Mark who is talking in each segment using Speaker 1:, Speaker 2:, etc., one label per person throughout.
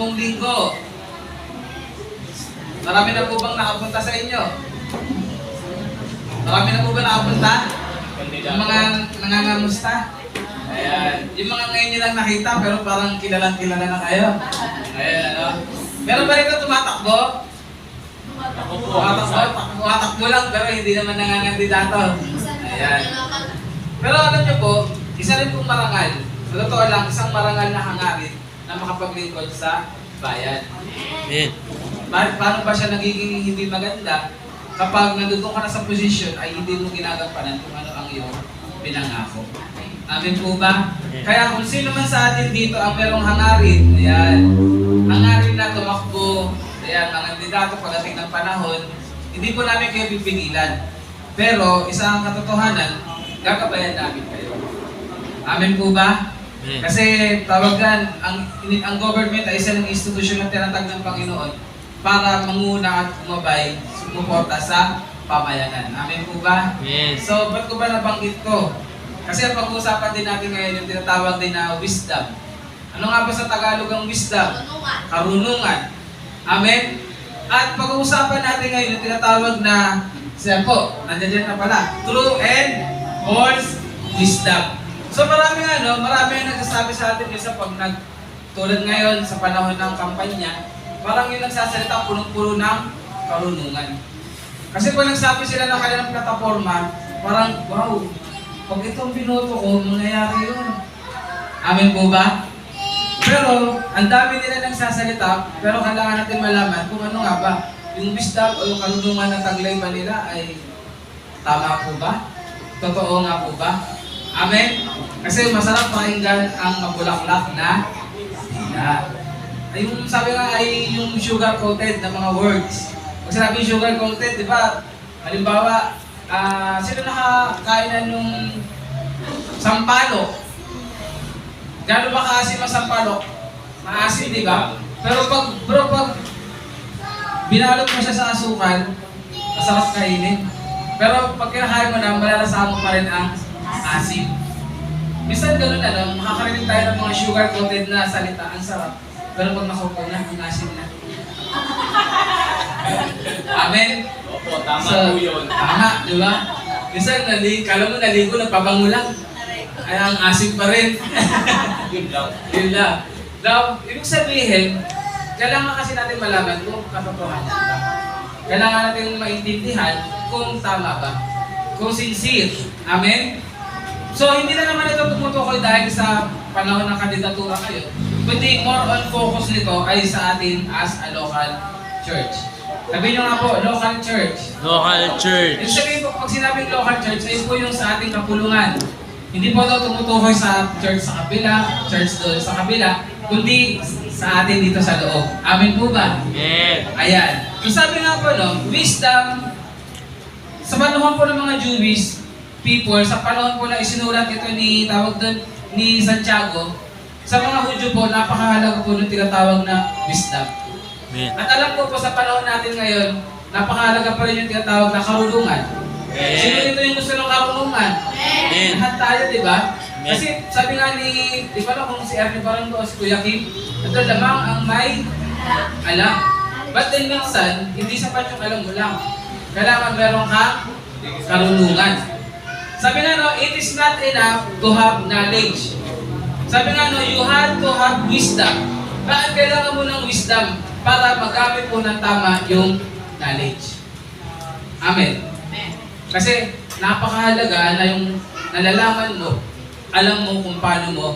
Speaker 1: 10 linggo. Marami na po bang nakapunta sa inyo? Marami na po ba nakapunta? Yung mga nangangamusta? Ayan. Yung mga ngayon nyo lang nakita pero parang kilalang-kilala na kayo. Ayan, ano? Meron ba rito tumatakbo? Tumatakbo lang pero hindi naman nangangandidato. Ayan. Pero alam nyo po, isa rin pong marangal. Sa totoo lang, isang marangal na hangarin na makapaglingkod sa bayan.
Speaker 2: Amen.
Speaker 1: Paano ba siya nagiging hindi maganda kapag nandun ka na sa posisyon ay hindi mo ginagampanan kung ano ang iyong pinangako. Amen po ba? Kaya kung sino man sa atin dito ang merong hangarin, ayan, hangarin na tumakbo, ayan, mga kandidato pagdating ng panahon, hindi po namin kayo pipigilan. Pero isa ang katotohanan, gagabayan namin kayo. Amen po ba? Kasi tawagan, ang government ay isa ng institusyon na tinatag ng Panginoon para manguna at umabay, sumuporta sa pamayanan. Amen po ba?
Speaker 2: Yes.
Speaker 1: So, ba't ko ba nabanggit ko? Kasi ang pag-uusapan din natin ngayon yung tinatawag din na wisdom. Ano nga ba sa Tagalog ang wisdom? Karunungan. Amen? At pag-uusapan natin ngayon yung tinatawag na, siya po, nandiyan na pala, true and false wisdom. So marami ang nagsasabi sa atin sa pag tulad ngayon sa panahon ng kampanya, parang yung nagsasalita punong-puno ng karunungan. Kasi pag nagsabi sila ng kanilang plataforma, parang, wow, pag itong binoto ko, mangyayari yun. Amen po ba? Pero, ang dami nila nagsasalita, pero kailangan natin malaman kung ano nga ba, yung wisdom o yung karunungan na taglay ba nila ay tama po ba? Totoo nga po ba? Amen? Kasi masarap pakinggan ang mabulaklak na sila. Ay, yung sabi nga ay yung sugar-coated na mga words. Pag sinabi sugar-coated, di ba? Halimbawa, sino nakakain na nung sampalok? Gano'n ba kaasim ang sampalok? Maasim, di ba? Pero pag binalot mo siya sa asukal, masarap kainin. Pero pag kinakain mo na, malalasahan mo pa rin ang asim. Minsan gano'n makakarinig tayo ng mga sugar-coated na salita, ang sarap. Pero pag nakupo na, ang asim na. Amen?
Speaker 3: Opo, tama po yun.
Speaker 1: Tama, di ba? Minsan, kala mo naligo, nagpabango lang. Ay, ang asim pa rin.
Speaker 3: Yun lang.
Speaker 1: Yun lang. Now, ibig sabihin, kailangan kasi natin malaman kung katotohanan ba. Kailangan natin maintindihan kung tama ba. Kung sincere. Amen? So, hindi na naman ito tumutukoy dahil sa panahon ng kandidatura kayo. Kundi more on focus nito ay sa atin as a local church. Sabihin nyo nga po, local church.
Speaker 2: Local church.
Speaker 1: Ibig sabihin po, pag sinabing local church, ay po yung sa ating kapulungan. Hindi po daw tumutukoy sa church sa kabila, church doon sa kabila, kundi sa atin dito sa loob. Amen po ba?
Speaker 2: Yeah.
Speaker 1: Ayan. So sabi nga po, wisdom, sa panahon po ng mga Jewish people, sa panahon po na isinulat ito ni Santiago, sa mga Hudyo po, napakahalaga po ng tinatawag na wisdom.
Speaker 2: Amen.
Speaker 1: At alam ko po sa panahon natin ngayon, napakahalaga pa rin yung tinatawag na karunungan. Sino dito yung gusto ng karunungan?
Speaker 2: Amen.
Speaker 1: Lahat tayo, di ba?
Speaker 2: Amen.
Speaker 1: Kasi sabi nga di ba kung si Ernie Baranggo o si Kuya Kim, ito lamang ang may alam. But then minsan, hindi sapat yung alam mo lang. Kailangan meron kang karunungan. Sabi nga it is not enough to have knowledge. Sabi nga you have to have wisdom. Bakit kailangan mo ng wisdom? Para magamit mo ng tama yung knowledge. Amen. Kasi napakahalaga na yung nalalaman mo, alam mo kung paano mo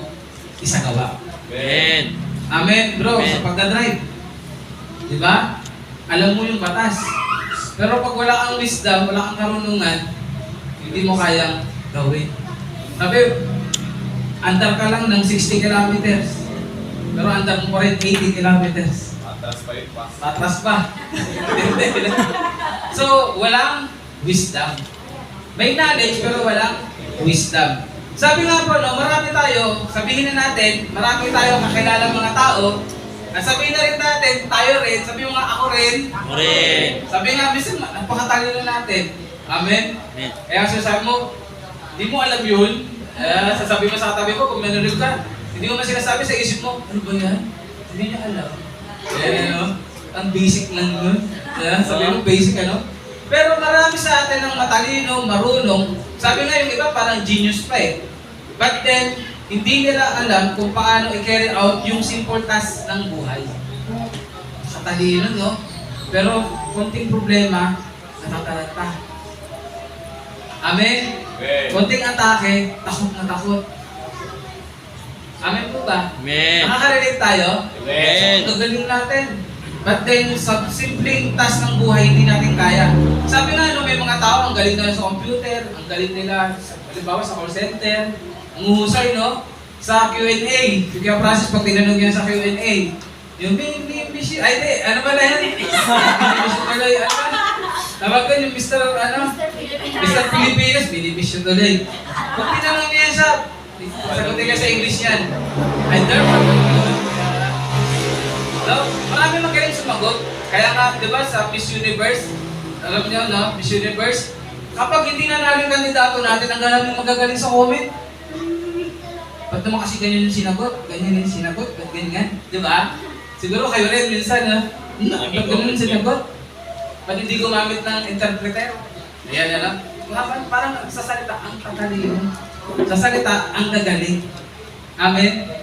Speaker 1: isagawa.
Speaker 2: Amen.
Speaker 1: Amen, bro,
Speaker 2: Amen.
Speaker 1: sa pagdadrive. Di ba? Alam mo yung batas. Pero pag wala kang wisdom, wala kang karunungan, hindi mo kayang gawin. Sabi, andar ka lang ng 60 kilometers. Pero andar mo pa rin 80 kilometers.
Speaker 3: Atras pa yun pa.
Speaker 1: Patras pa. So, walang wisdom. May knowledge pero walang wisdom. Sabi nga po, marami tayo, sabihin na natin, marami tayo kakilala mga tao, at sabihin na rin natin, tayo rin, sabi mo nga ako rin.
Speaker 2: Amen.
Speaker 1: Sabi nga, minsan, napakatalino natin. Amen?
Speaker 2: Amen.
Speaker 1: Kaya sasabi mo, di mo alam yun. Sasabi mo sa katabi ko, kung manunod ka, hindi mo man sinasabi sa isip mo, ano ba yan? Hindi niya alam. Eh, ano? Ang basic lang yun. Yeah, sabi mo, basic ano? Pero marami sa atin ang matalino, marunong. Sabi nga yung iba parang genius pa eh. But then, hindi nila alam kung paano i-carry out yung simple task ng buhay. Matalino, no? Pero konting problema, natatalata. Amen?
Speaker 3: Amen.
Speaker 1: Konting atake, takot na takot. Amen po ba?
Speaker 2: Amen.
Speaker 1: Nakaka-relate tayo?
Speaker 3: Amen.
Speaker 1: Ang gagaling natin. But then, sa simpleng task ng buhay, hindi natin kaya. Sabi nga, no, may mga tao, ang galing nila sa computer, ang galing nila, halimbawa sa call center, ang uhusay, no? Sa Q&A. Kaya process, pag tinanong yan sa Q&A, yung mini-mission, ay di, ano ba na yan? Mini-mission tuloy, ano ba? Tawag ko yung Mr. Mr. Pilipinas, mini-mission tuloy. Pag tinanong niya siya, sagutin ka sa English yan. And therefore, no? Marami magaling sumagot. Kaya nga, di ba, sa Miss Universe, alam niyo, no? Miss Universe, kapag hindi na namin kandidato natin, ang galing magagaling sa comment. Ba't naman kasi ganyan yung sinagot? Ganyan yung sinagot? Ba't ganyan? Di ba? Siguro kayo rin minsan, ha? Ba't ganyan yung sinagot? Ba't hindi gumamit ng interpreter? Ayan, ano? Parang sa salita, ang tatalino. Sa salita, ang gagaling. Amen?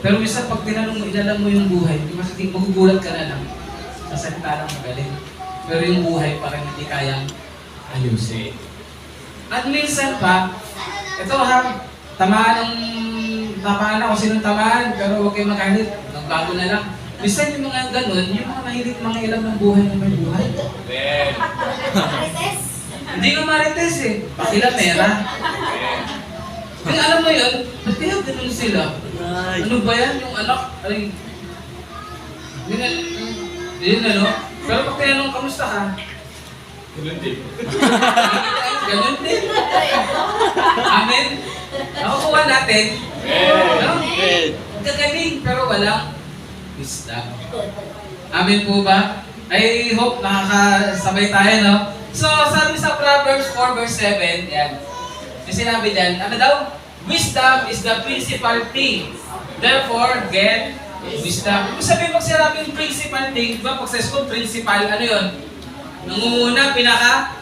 Speaker 1: Pero minsan pag tinanong mo, ilalang mo yung buhay, magugulat ka na lang. Sa salita lang magaling. Pero yung buhay parang hindi kayang ayusin. At minsan pa, ito ha, tamaan ako sinong tamaan, pero huwag kayong magalit. Nagbago na lang. Minsan yung mga ganun, yung mga mahilig mga ilang ng buhay na may buhay.
Speaker 3: Amen.
Speaker 1: Hindi nga marites eh. Pakilamera. Kaya alam mo yun, ba't kaya ganun sila? Ano ba yan? Yung anak, ay... Yun ano? Pero pag tinanong, kamusta ka?
Speaker 3: Ganun din.
Speaker 1: Ganun din. Amen? Nakukuha natin. No?
Speaker 2: Amen.
Speaker 1: Gagaling, pero walang wisdom. Amen po ba? I hope nakakasabay tayo, no? So, sabi sa Proverbs 4 verse 7, yan. Yung sinabi dyan, ano daw? Wisdom is the principal thing. Therefore, get wisdom. Ibig sabihin, pag sinabing principal thing, diba pag sa school, principal, ano yun? Nangunguna, pinaka?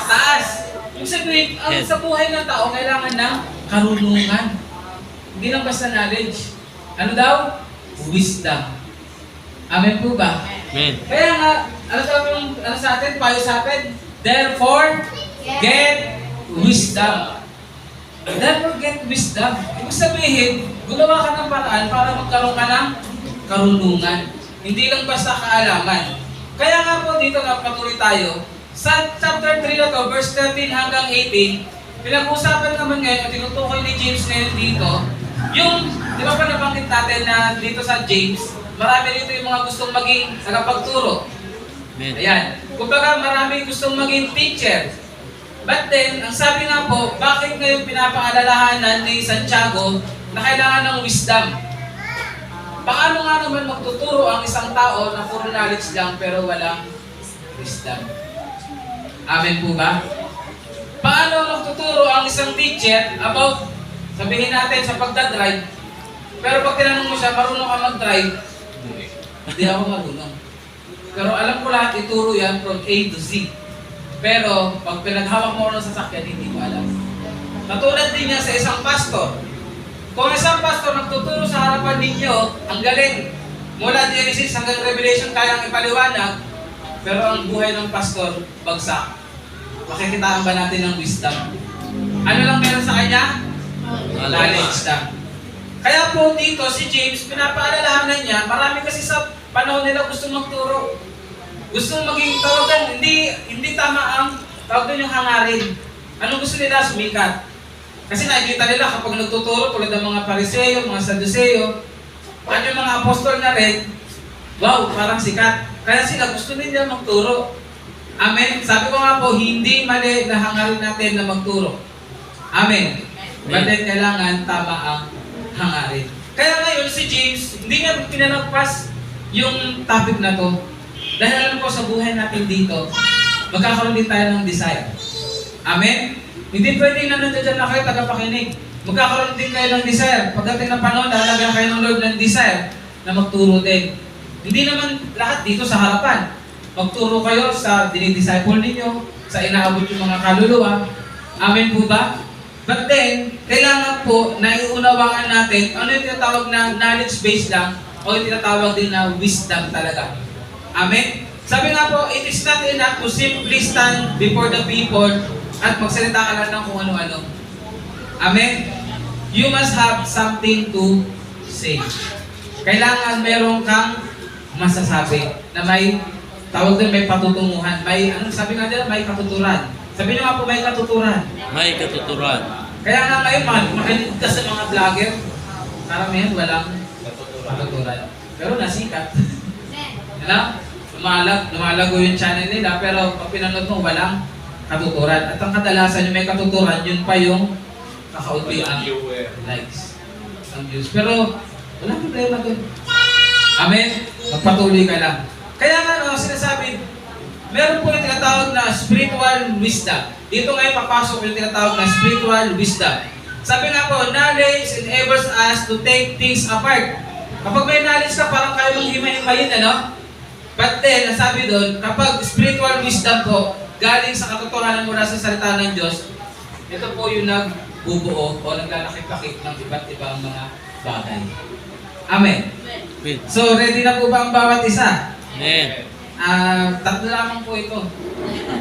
Speaker 1: Taas. Ibig sabihin, ang sa buhay ng tao, kailangan ng karunungan. Hindi lang basta knowledge. Ano daw? Wisdom. Amen po ba?
Speaker 2: Amen.
Speaker 1: Kaya nga, ano sa atin, payo sa atin? Therefore, get wisdom. Therefore, get wisdom. Ibig sabihin, gumawa ka ng paraan para magkaroon ka ng karunungan. Hindi lang basta kaalaman. Kaya nga po dito, patuloy tayo. Sa chapter 3 na to, verse 13 hanggang 18, pinag-usapan naman ngayon, tinutukoy ni James ngayon dito, yung, di ba pa nabanggit natin na dito sa James, marami dito yung mga gustong maging tagapagturo.
Speaker 2: Amen.
Speaker 1: Ayan. Kumbaga marami gustong maging teacher. But then, ang sabi nga po, bakit ngayon pinapaalalahanan ni Santiago na kailangan ng wisdom? Paano nga naman magtuturo ang isang tao na puro knowledge lang pero walang wisdom? Amen po ba? Paano magtuturo ang isang teacher about, sabihin natin sa pagdadrive, pero pag tinanong mo siya, marunong ka mag-drive, hindi ako marunong. Pero alam ko lahat, ituro yan from A to Z. Pero pag pinaghawak mo ng sasakyan, hindi ko alam. Katulad din niya sa isang pastor. Kung isang pastor nagtuturo sa harapan ninyo, ang galing. Mula Genesis hanggang Revelation kayang ipaliwanag, pero ang buhay ng pastor, bagsak. Makikitaan ba natin ng wisdom? Ano lang meron sa kanya? Knowledge lang. Kaya po dito si James, pinapaalalahanan niya, marami kasi sa panahon nila gustong magturo. Gustong maging tawagan, hindi tama ang tawag doon yung hangarin. Anong gusto nila? Sumikat. Kasi nakikita nila kapag nagtuturo tulad ng mga Pariseo, mga Saduseo, at yung mga apostol na rin, wow, parang sikat. Kaya sila gusto nila magturo. Amen. Sabi ko nga po, hindi mali na hangarin natin na magturo. Amen. But then kailangan tama ang hangarin. Kaya ngayon si James, hindi niya pinanagpas yung topic na to. Dahil alam ko sa buhay natin dito, magkakaroon din tayo ng desire. Amen? Hindi pwedeng na nandiyan na kayo tagapakinig. Magkakaroon din kayo ng desire. Pagdating ng panahon, lalagyan kayo ng Lord ng desire na magturo din. Hindi naman lahat dito sa harapan. Magturo kayo sa dinidisciple ninyo, sa inaabot yung mga kaluluwa. Amen po ba? But then, kailangan po na iunawaan natin ano yung tinatawag na knowledge base lang o yung tinatawag din na wisdom talaga. Amen? Sabi nga po, it is not enough to simply stand before the people at magsalita ka lang ng kung ano-ano. Amen? You must have something to say. Kailangan meron kang masasabi na may tawag doon, may patutunguhan. May, ano sabi nga nila, may katuturan. Sabi nyo nga po, may katuturan.
Speaker 2: May katuturan.
Speaker 1: Kaya nga ngayon, makinig ka sa mga vlogger. Karamihan walang katuturan. Pero nasikat. Ano? Lumalago yung channel nila, pero pag pinanood mo, walang katuturan. At ang kadalasan yung may katuturan, yun pa yung kakaunti ang likes, ang views. Pero walang problema doon. Amen? Magpatuloy ka lang. Kaya nga, no, sinasabi, meron po yung tinatawag na spiritual wisdom. Dito ngayon papasok yung tinatawag na spiritual wisdom. Sabi nga po, knowledge enables us to take things apart. Kapag may knowledge ka, parang kayo mag-himay-himayin, ano? But then, nasabi doon, kapag spiritual wisdom po, galing sa katotohanan mula sa salita ng Diyos, ito po yung nagbubuo o naglalaki-pakit ng iba't ibang mga bagay. Amen.
Speaker 2: Amen.
Speaker 1: So, ready na po ba ang bawat isa?
Speaker 2: Amen.
Speaker 1: Tatlo lamang po ito.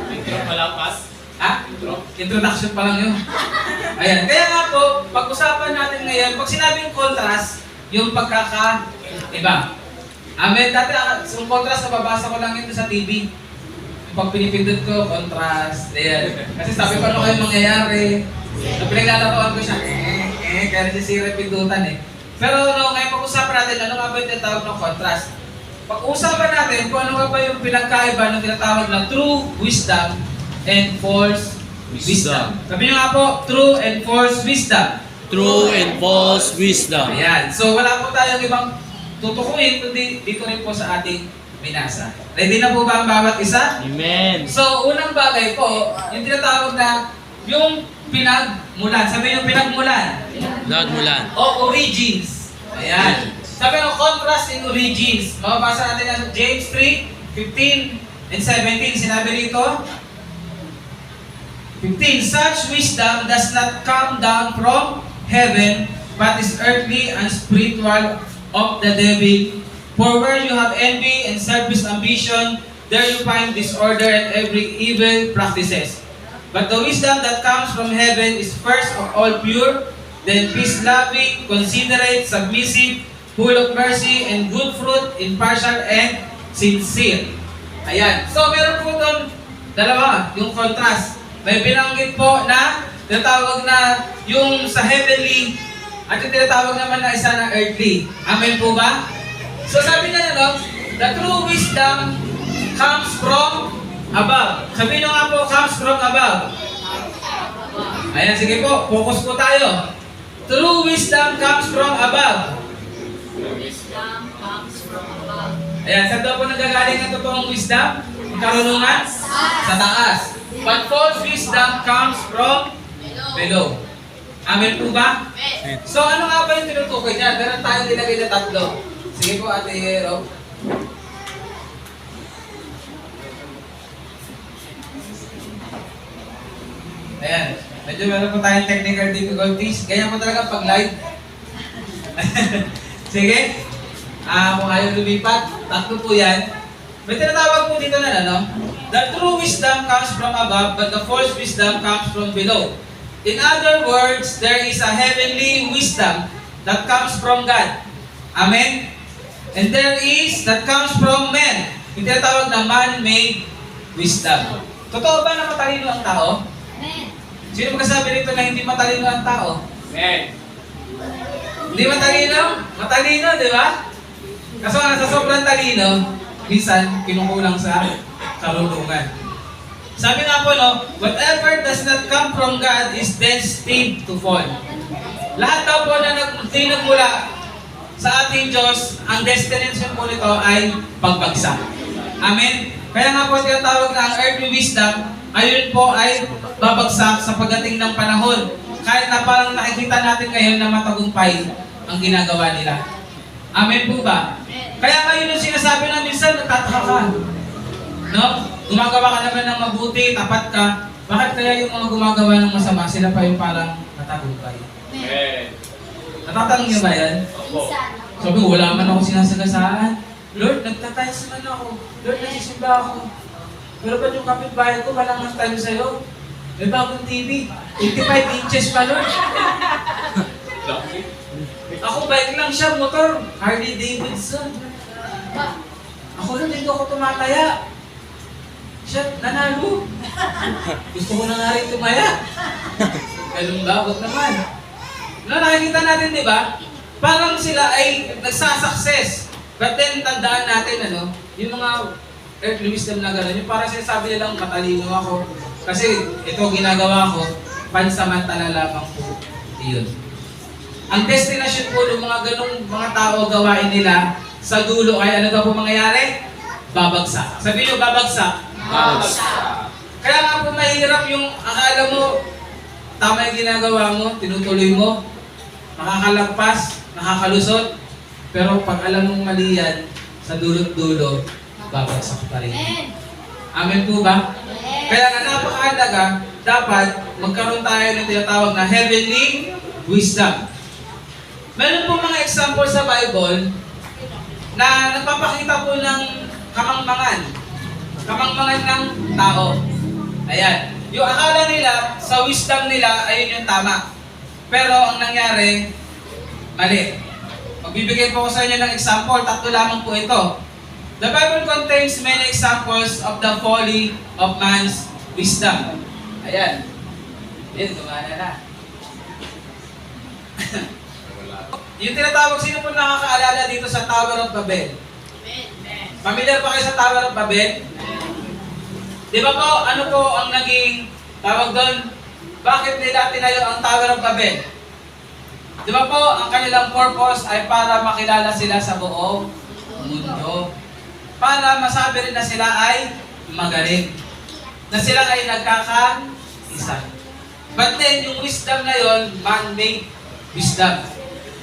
Speaker 3: Intro malakas.
Speaker 1: Ha? Introduction pa lang yun. Ayan. Kaya nga po, pag-usapan natin ngayon, pag sinabing contrast, yung pagkakaiba. Amen. Dati, yung contrast, nababasa ko lang yun sa TV. Pag pinipindot ko, contrast. Ayan. Kasi sabi pa ano kayo mangyayari. So, pinaglalatoan ko siya. Kaya nasisira yung pindutan eh. Pero no, ngayon pag-usapan natin, ano nga ba yung tinatawag ng contrast? Pag-usapan natin kung ano nga ba yung pinagkaiba ng tinatawag na true wisdom and false wisdom. Sabi nyo nga po, true and false wisdom.
Speaker 2: True and false wisdom.
Speaker 1: Ayan. So wala po tayong ibang tutukuin, kundi dito rin po sa ating binasa. Ready na po ba ang bawat isa?
Speaker 2: Amen.
Speaker 1: So unang bagay po, yung tinatawag na yung pinagmulan. Sabi yung pinagmulan.
Speaker 2: Nagmulan.
Speaker 1: O origins. Ayan. Sabi ng contrast in origins. Mababasa natin sa James 3:15 and 17. Sinabi rito, 15, such wisdom does not come down from heaven, but is earthly and spiritual of the devil. For where you have envy and selfish ambition, there you find disorder and every evil practices. But the wisdom that comes from heaven is first of all pure, then peace-loving, considerate, submissive, full of mercy and good fruit, impartial and sincere. Ayan. So, meron po doon dalawa, yung contrast. May binanggit po na tinatawag na yung sa heavenly at yung tinatawag naman na isa na earthly. Amen po ba? So, sabi na no, the true wisdom comes from above. Sabi nyo nga po, comes from above. Ayan, sige po, focus po tayo. True wisdom comes from above.
Speaker 4: Wisdom comes from above.
Speaker 1: Ayan, saan daw po nagagaling ang totoong wisdom? Ang karunungan? Sa taas. But false wisdom comes from below. Amen po ba?
Speaker 4: Amen.
Speaker 1: So ano nga ba yung tinutukoy niya? Meron tayong nilagay na tatlo. Sige po, Ate Hero. Ayan. Medyo meron po tayong technical difficulties. Ganyan po talaga pag live. Sige. Kung ayaw lumipat, tatlo po yan. May tinatawag po dito na ano? The true wisdom comes from above, but the false wisdom comes from below. In other words, there is a heavenly wisdom that comes from God. Amen? And there is that comes from men. Yung tinatawag na man-made wisdom. Totoo ba na matalino ang tao?
Speaker 4: Amen.
Speaker 1: Sino magkasabi rito na hindi matalino ang tao?
Speaker 3: Amen.
Speaker 1: Hindi matalino? Matalino, di ba? Kaso nga sa sobrang talino, minsan kinukulang sa karunungan. Sabi nga po, no, whatever does not come from God is destined to fall. Lahat daw po na nagmula sa ating Diyos, ang destination po nito ay pagbagsak. Amen? Kaya nga po tinatawag na ang earthly wisdom, ayun po ay babagsak sa pagdating ng panahon. Kahit na parang nakikita natin ngayon na matagumpay ang ginagawa nila. Amen po ba? Kaya ngayon yung sinasabi nagtataka ka. No? Gumagawa ka naman ng mabuti, tapat ka. Bakit kaya yung mga gumagawa ng masama, sila pa yung parang natagumpay? Natatanong niyo ba yan? Sabi ko, wala man ako sinasagasaan. Lord, nagtatiles man ako. Lord, nagsisimba ako. Pero ba't yung kapitbahay ko, walang mas time sa'yo? May bagong TV. 85 inches pa, Lord. Ako, bike lang siya, motor. Harley Davidson. Ako lang, hindi ako tumataya. Siya, nanalo. Gusto ko na nga rin tumaya. Ganun ba? Huwag naman. No, nakikita natin, di ba? Parang sila ay nagsasucess. But then, tandaan natin, yung mga earthly wisdom na gano'n, yung parang sinasabi nilang matalino ako. Kasi ito ginagawa ko, pansamantala lamang po iyon. Ang destination po ng mga ganong mga tao gawain nila, sa dulo ay ano daw po mangyayari? Babagsak. Sabi niyo, babagsak. Kaya nga po mahirap yung akala mo, tama yung ginagawa mo, tinutuloy mo, nakakalagpas, nakakalusot, pero pag alam mong mali yan, sa dulot-dulo, babagsak pa rin. Amen po ba? Kaya nga napakahalaga, dapat magkaroon tayo ng tinatawag na heavenly wisdom. Meron po mga example sa Bible na nagpapakita po ng kamangmangan ng tao. Ayan. Yung akala nila, sa wisdom nila, ayun yung tama. Pero ang nangyari, mali. Magbibigay po ko sa inyo ng example, 3 lamang po ito. The Bible contains many examples of the folly of man's wisdom. Ayan. Yan, gumana na. Yung tinatawag, sino po nakakaalala dito sa Tower of Babel? Familiar pa kayo sa Tower of Babel? Di ba po, ano po ang naging tawag doon? Bakit nila tinayo ang Tower of Babel? Di ba po, ang kanilang purpose ay para makilala sila sa buong mundo. Para masabi rin na sila ay magaling. Na sila ay nagkakaisa. But then, yung wisdom na yon, man-made wisdom.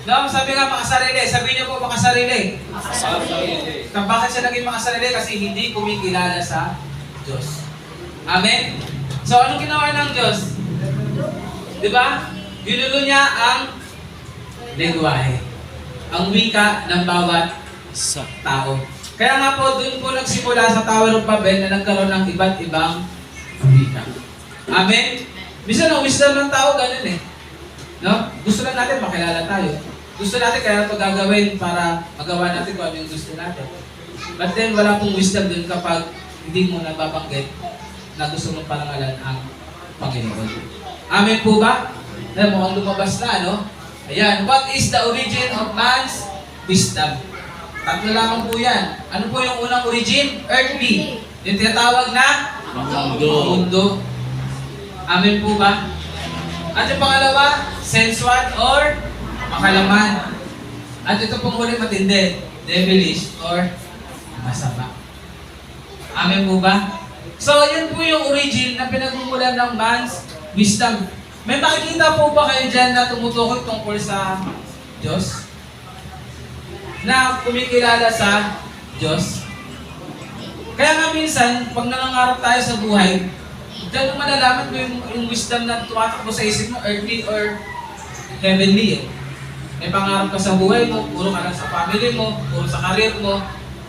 Speaker 1: No, sabi nga makasarili. Sabi niyo po makasarili. Bakit siya naging makasarili? Kasi hindi kumikilala sa Diyos. Amen? So, anong ginawa ng Diyos? Di ba? Ginulo niya ang lengguwahe. Ang wika ng bawat tao. Kaya nga po, doon po nagsimula sa Tower of Babel na nagkaroon ng iba't ibang wika. Amen? Bisa ng wisdom ng tao, ganun eh. No? Gusto lang natin makilala tayo. Gusto natin kaya ito gagawin para magawa natin kung ano yung gusto natin. But then, wala pong wisdom dun kapag hindi mo nababanggit na gusto mong parangalan ang Panginoon. Amen po ba? Alam mo, ang lumabas na, no? Ayan, what is the origin of man's wisdom? 3 lamang po yan. Ano po yung unang origin? Earthly. Yung tinatawag na mundo. Amen po ba? At yung pangalawa, sensual or makalaman. At ito pong huli matindi, devilish or masama. Amen po ba? So, yan po yung origin na pinagmumulan ng man's wisdom. May makikita po ba kayo dyan na tumutukoy tungkol sa Diyos? Na kumikilala sa Diyos? Kaya nga minsan, pag nangangarap tayo sa buhay, dyan mo malalaman mo yung wisdom na tumatakbo sa isip mo, earthly or heavenly eh. May pangarap ka sa buhay mo, puro ka lang sa family mo, puro sa career mo,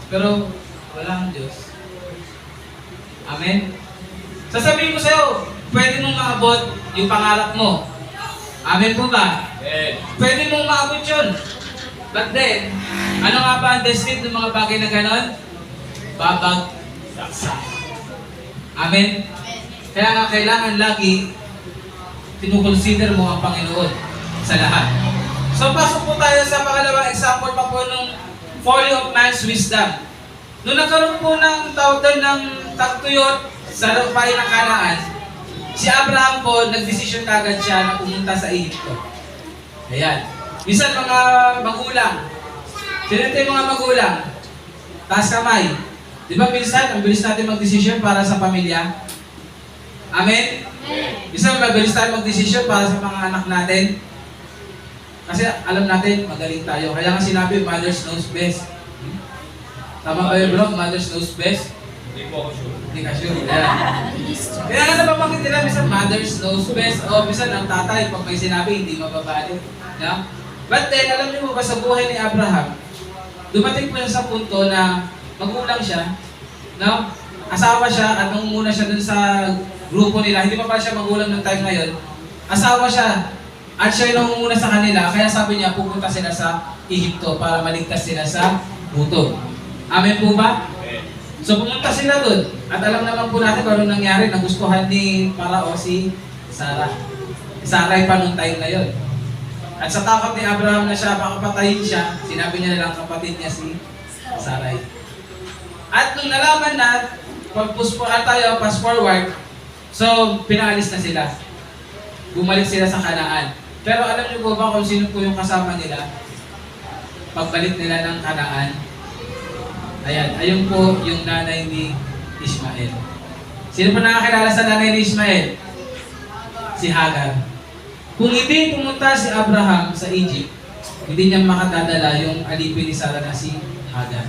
Speaker 1: pero wala ang Diyos. Amen? Sasabihin ko sa'yo, pwede mong maabot yung pangarap mo. Amen po ba? Pwede mong maabot yun. But then, ano nga ba ang destiny ng mga bagay na ganon? Babagsak. Amen? Kaya nga kailangan lagi tinukonsider mo ang Panginoon sa lahat. So pasok po tayo sa pangalawang example pa po ng folly of man's wisdom. Noong nagkaroon po ng tawag ng tagtuyot sa lupain ng Kanaan, si Abraham po, nagdesisyon kagad siya na pumunta sa Egypto. Ayan. Minsan mga magulang, sino ito yung mga magulang? Taas kamay. Di ba minsan, ang bilis natin magdesisyon para sa pamilya? Amen? Minsan mabilis tayo magdesisyon para sa mga anak natin. Kasi alam natin, magaling tayo. Kaya nga sinabi, mothers knows best. Tama ba yun, bro? Mother's knows best?
Speaker 3: Hindi po ako sure.
Speaker 1: Hindi ka sure. Kaya nga napapanggit nila, minsan mother's knows best. O, minsan ang tatay, pag may sinabi, hindi mababali. No? But then, alam niyo mo ba sa buhay ni Abraham, dumating po siya sa punto na magulang siya, no? Asawa siya at nangunguna siya dun sa grupo nila. Hindi pa pala siya magulang ng time ngayon. Asawa siya at siya yung nangunguna sa kanila. Kaya sabi niya, pupunta sila sa Ehipto para maligtas sila sa gutom. Amen po ba? So pumunta sila doon. At alam naman po natin kung anong nangyari. Nagustuhan ni Parao si Sarah. Saray pa nung time na yun. At sa takot ni Abraham na siya, baka patayin siya, sinabi niya na lang kapatid niya si Saray. At nung nalaman na, pag-puspuan tayo, fast forward, so pinaalis na sila. Bumalik sila sa Kanaan. Pero alam niyo po ba kung sino po yung kasama nila? Pagbalik nila ng Kanaan, ayan, ayun po yung nanay ni Ishmael. Sino pa nakakilala sa nanay ni Ishmael? Si Hagar. Kung hindi pumunta si Abraham sa Egypt, hindi niya makadadala yung alipin ni Sarah na si Hagar.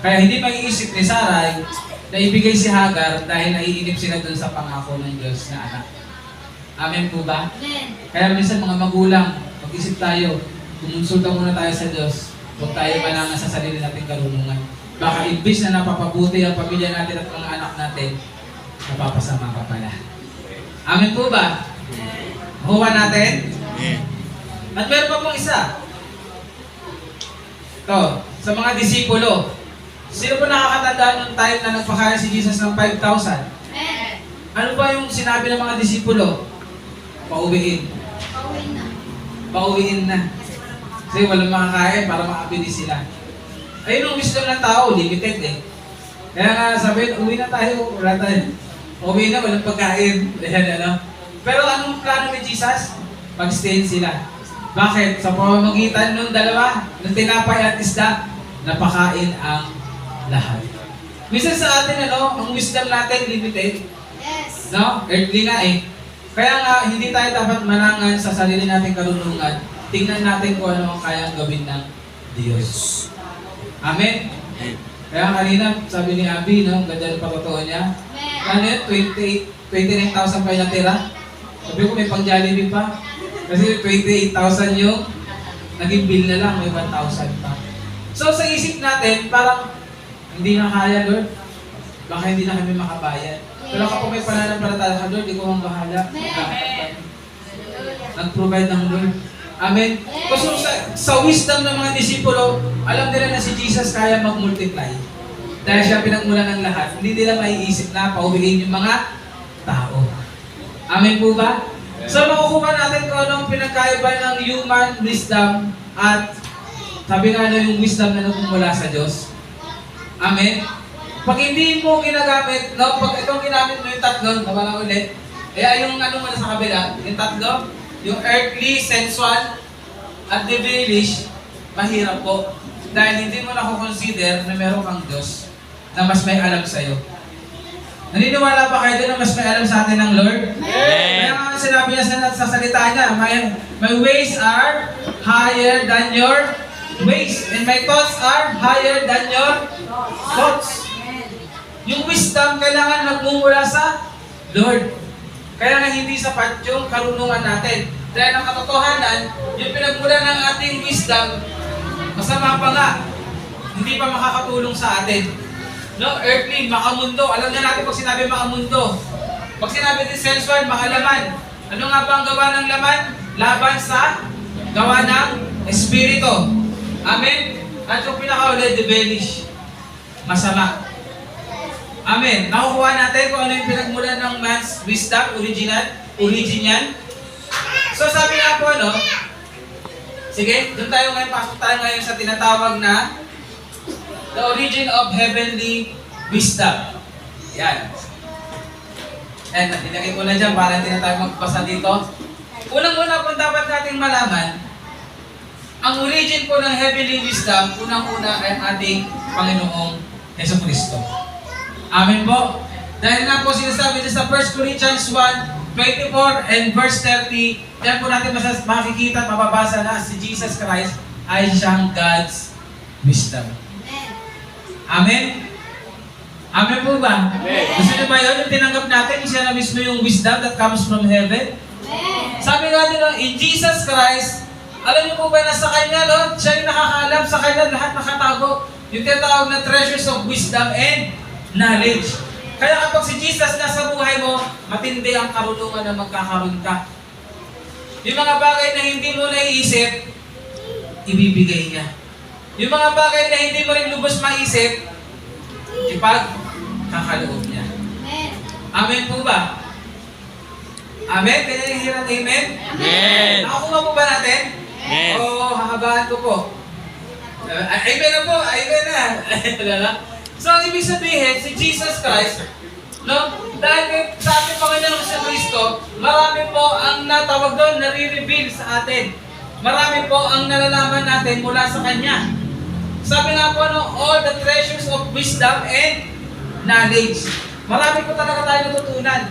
Speaker 1: Kaya hindi mag-iisip ni Sarai na ibigay si Hagar dahil naiinip sila dun sa pangako ng Diyos na anak. Amen po ba? Kaya minsan mga magulang, mag-isip tayo, kumonsulta muna tayo sa Diyos, huwag tayo malangan sa sarili nating karunungan. Baka imbis na napapabuti ang pamilya natin at mga anak natin, napapasama ka pala. Amen po ba? Mahuwa natin? At meron pa pong isa. Ito, sa mga disipulo. Sino po nakakatanda nung time na nagpakain si Jesus ng 5,000? Ano ba yung sinabi ng mga disipulo? Pauwiin. Pauwiin na. Kasi walang makakain para makabili sila. Ayun ang wisdom ng tao, limited eh. Kaya nga sabihin, uwi na tayo, wala tayo. Uwi na, walang pagkain. Ayan, ano? Pero anong plano ni Jesus? Pag-stayin sila. Bakit? Sa pamamagitan ng dalawa, ng tinapay at isda, napakain ang lahat. Minsan sa atin, ano, ang wisdom natin limited.
Speaker 4: Yes.
Speaker 1: No? Earthly nga eh. Kaya nga, hindi tayo dapat manangan sa sarili nating karunungan. Tingnan natin kung ano ang kayang gawin ng Diyos. Amen? Kaya kanina, sabi ni Abby, no, ganda ng patotoo niya. Ano yun? 29,000 pa yung natira? Sabi ko may pang-Jollibee pa. Kasi 28,000 yung naging bill na lang, may 1,000 pa. So sa isip natin, parang hindi na kaya, Lord. Baka hindi na kami makabayad. Pero kapag may pananampalataya ka, Lord, ikaw ang bahala. Nag-provide ng Lord. Amen. Kasi sa wisdom ng mga disipulo, alam nila na si Jesus kaya mag-multiply. Dahil siya pinagmulan ng lahat, hindi nila maiisip na pauwiin yung mga tao. Amen po ba? So makukuha natin kung anong pinagkaiba ng human wisdom at sabi nga yung wisdom na nagmumula sa Diyos. Amen. Pag hindi mo ginagamit, no, pag itong ginamit mo yung tatlo, nawala ulit, yung ano mo na sa kabila, yung tatlo, yung earthly, sensual, at devilish, mahirap po. Dahil hindi mo na-consider na meron kang Diyos na mas may alam sa'yo. Naniniwala ba kayo doon na mas may alam sa atin ng Lord? Kaya nga sinabi niya sa salita niya, my ways are higher than your ways, and my thoughts are higher than your thoughts. Yung wisdom kailangan nagmumula sa Lord. Kaya nga hindi sapat yung karunungan natin. Dahil ang katotohanan, yung pinagmula ng ating wisdom, masama pa nga, hindi pa makakatulong sa atin. No, earthly, makamundo. Alam na natin pag sinabi makamundo. Pag sinabi din sensual, makalaman. Ano nga ba ang gawa ng laman? Laban sa gawa ng espiritu. Amen? At yung pinakauli, devilish. Masama. Amen. Nakukuha natin kung ano yung pinagmulan ng man's wisdom, origin yan. So sabi nga po, ano, sige, doon tayo ngayon, pasok tayo ngayon sa tinatawag na the origin of heavenly wisdom. Yan. And nilagay ko na dyan para hindi na tayo magbasa dito. Unang-una po dapat nating malaman, ang origin po ng heavenly wisdom, unang-una ay ating Panginoong Jesucristo. Amen po. Dahil nga po sinasabi sa 1 Corinthians 1:24 and verse 30, diyan po natin makikita at mababasa na si Jesus Christ ay siyang God's wisdom. Amen? Amen po ba? Gusto niyo ba yun? Yung tinanggap natin, siya na mismo yung wisdom that comes from heaven? Sabi nga nila, in Jesus Christ, alam niyo po ba na sa Kanya, Lord, siya yung nakakaalam, sa Kanya lahat nakatago. Yung tinatawag na treasures of wisdom and knowledge. Kaya kapag si Jesus nasa buhay mo, matindi ang karunungan na magkakaroon ka. Yung mga bagay na hindi mo naiisip, ibibigay niya. Yung mga bagay na hindi mo rin lubos maisip, ipagkakaloob niya. Amen po ba? Amen? Kaya yung hirang amen?
Speaker 2: Amen.
Speaker 1: Nakakuha po ba natin?
Speaker 2: Amen.
Speaker 1: Oo, hahabaan ko po. Amen na po, amen na. So, ang ibig sabihin, si Jesus Christ, no? Dahil sa ating Panginoon sa Kristo, marami po ang natawag doon, nare-reveal sa atin. Marami po ang nalalaman natin mula sa Kanya. Sabi nga po, no, all the treasures of wisdom and knowledge. Marami po talaga tayo natutunan.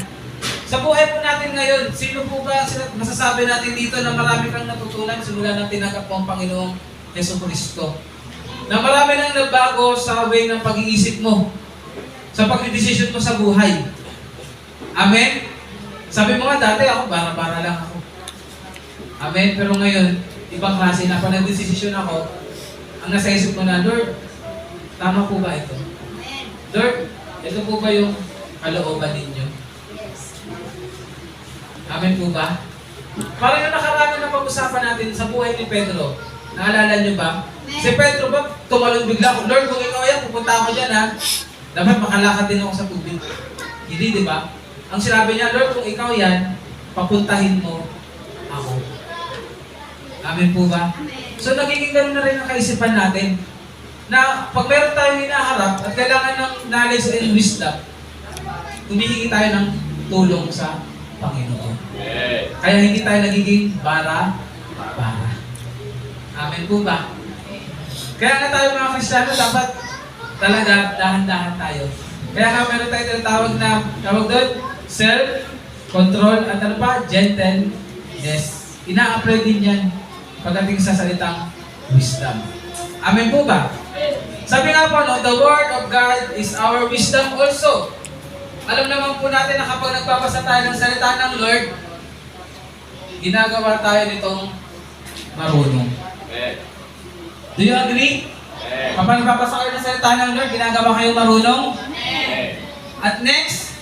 Speaker 1: Sa buhay po natin ngayon, sino po ba masasabi natin dito na marami kang natutunan simula nang tinanggap mo ang Panginoong Yesu Kristo? Na marami nang nagbago sa way ng pag-iisip mo, sa pag-decision mo sa buhay. Amen? Sabi mo nga dati, ako bara-bara lang ako. Amen? Pero ngayon, ibang klase na. Pag nag-decision ako, ang nasa isip ko na, Lord, tama po ba ito? Lord, ito po ba yung kalooban ninyo? Amen po ba? Parang yung nakaraan na pag-usapan natin sa buhay ni Pedro, naalala nyo ba? Si Pedro ba, tumalong bigla ko, Lord, kung ikaw yan, pupunta ako dyan ha. Dapat makalakad din ako sa tubig. Hindi, di ba? Ang sinabi niya, Lord, kung ikaw yan, papuntahin mo ako. Amen po ba? So nagiging ganoon na rin ang kaisipan natin na pag meron tayong hinaharap at kailangan ng knowledge and wisdom, humihingi tayo ng tulong sa Panginoon. Kaya hindi tayo nagiging bara-bara. Amen po ba? Kaya nga tayo mga Kristiyano, dapat talaga dahan-dahan tayo. Kaya nga meron tayo tinatawag na, tawag doon, self-control at ano pa? Gentleness. Ina-apply din yan pagdating sa salitang wisdom. Amen po ba? Sabi nga po, no, the Word of God is our wisdom also. Alam naman po natin na kapag nagbabasa tayo ng salita ng Lord, ginagawa tayo nitong marunong. Do you agree? Kapag nagbabasa kayo ng salita ng Lord, ginagawa kayong marunong? At next,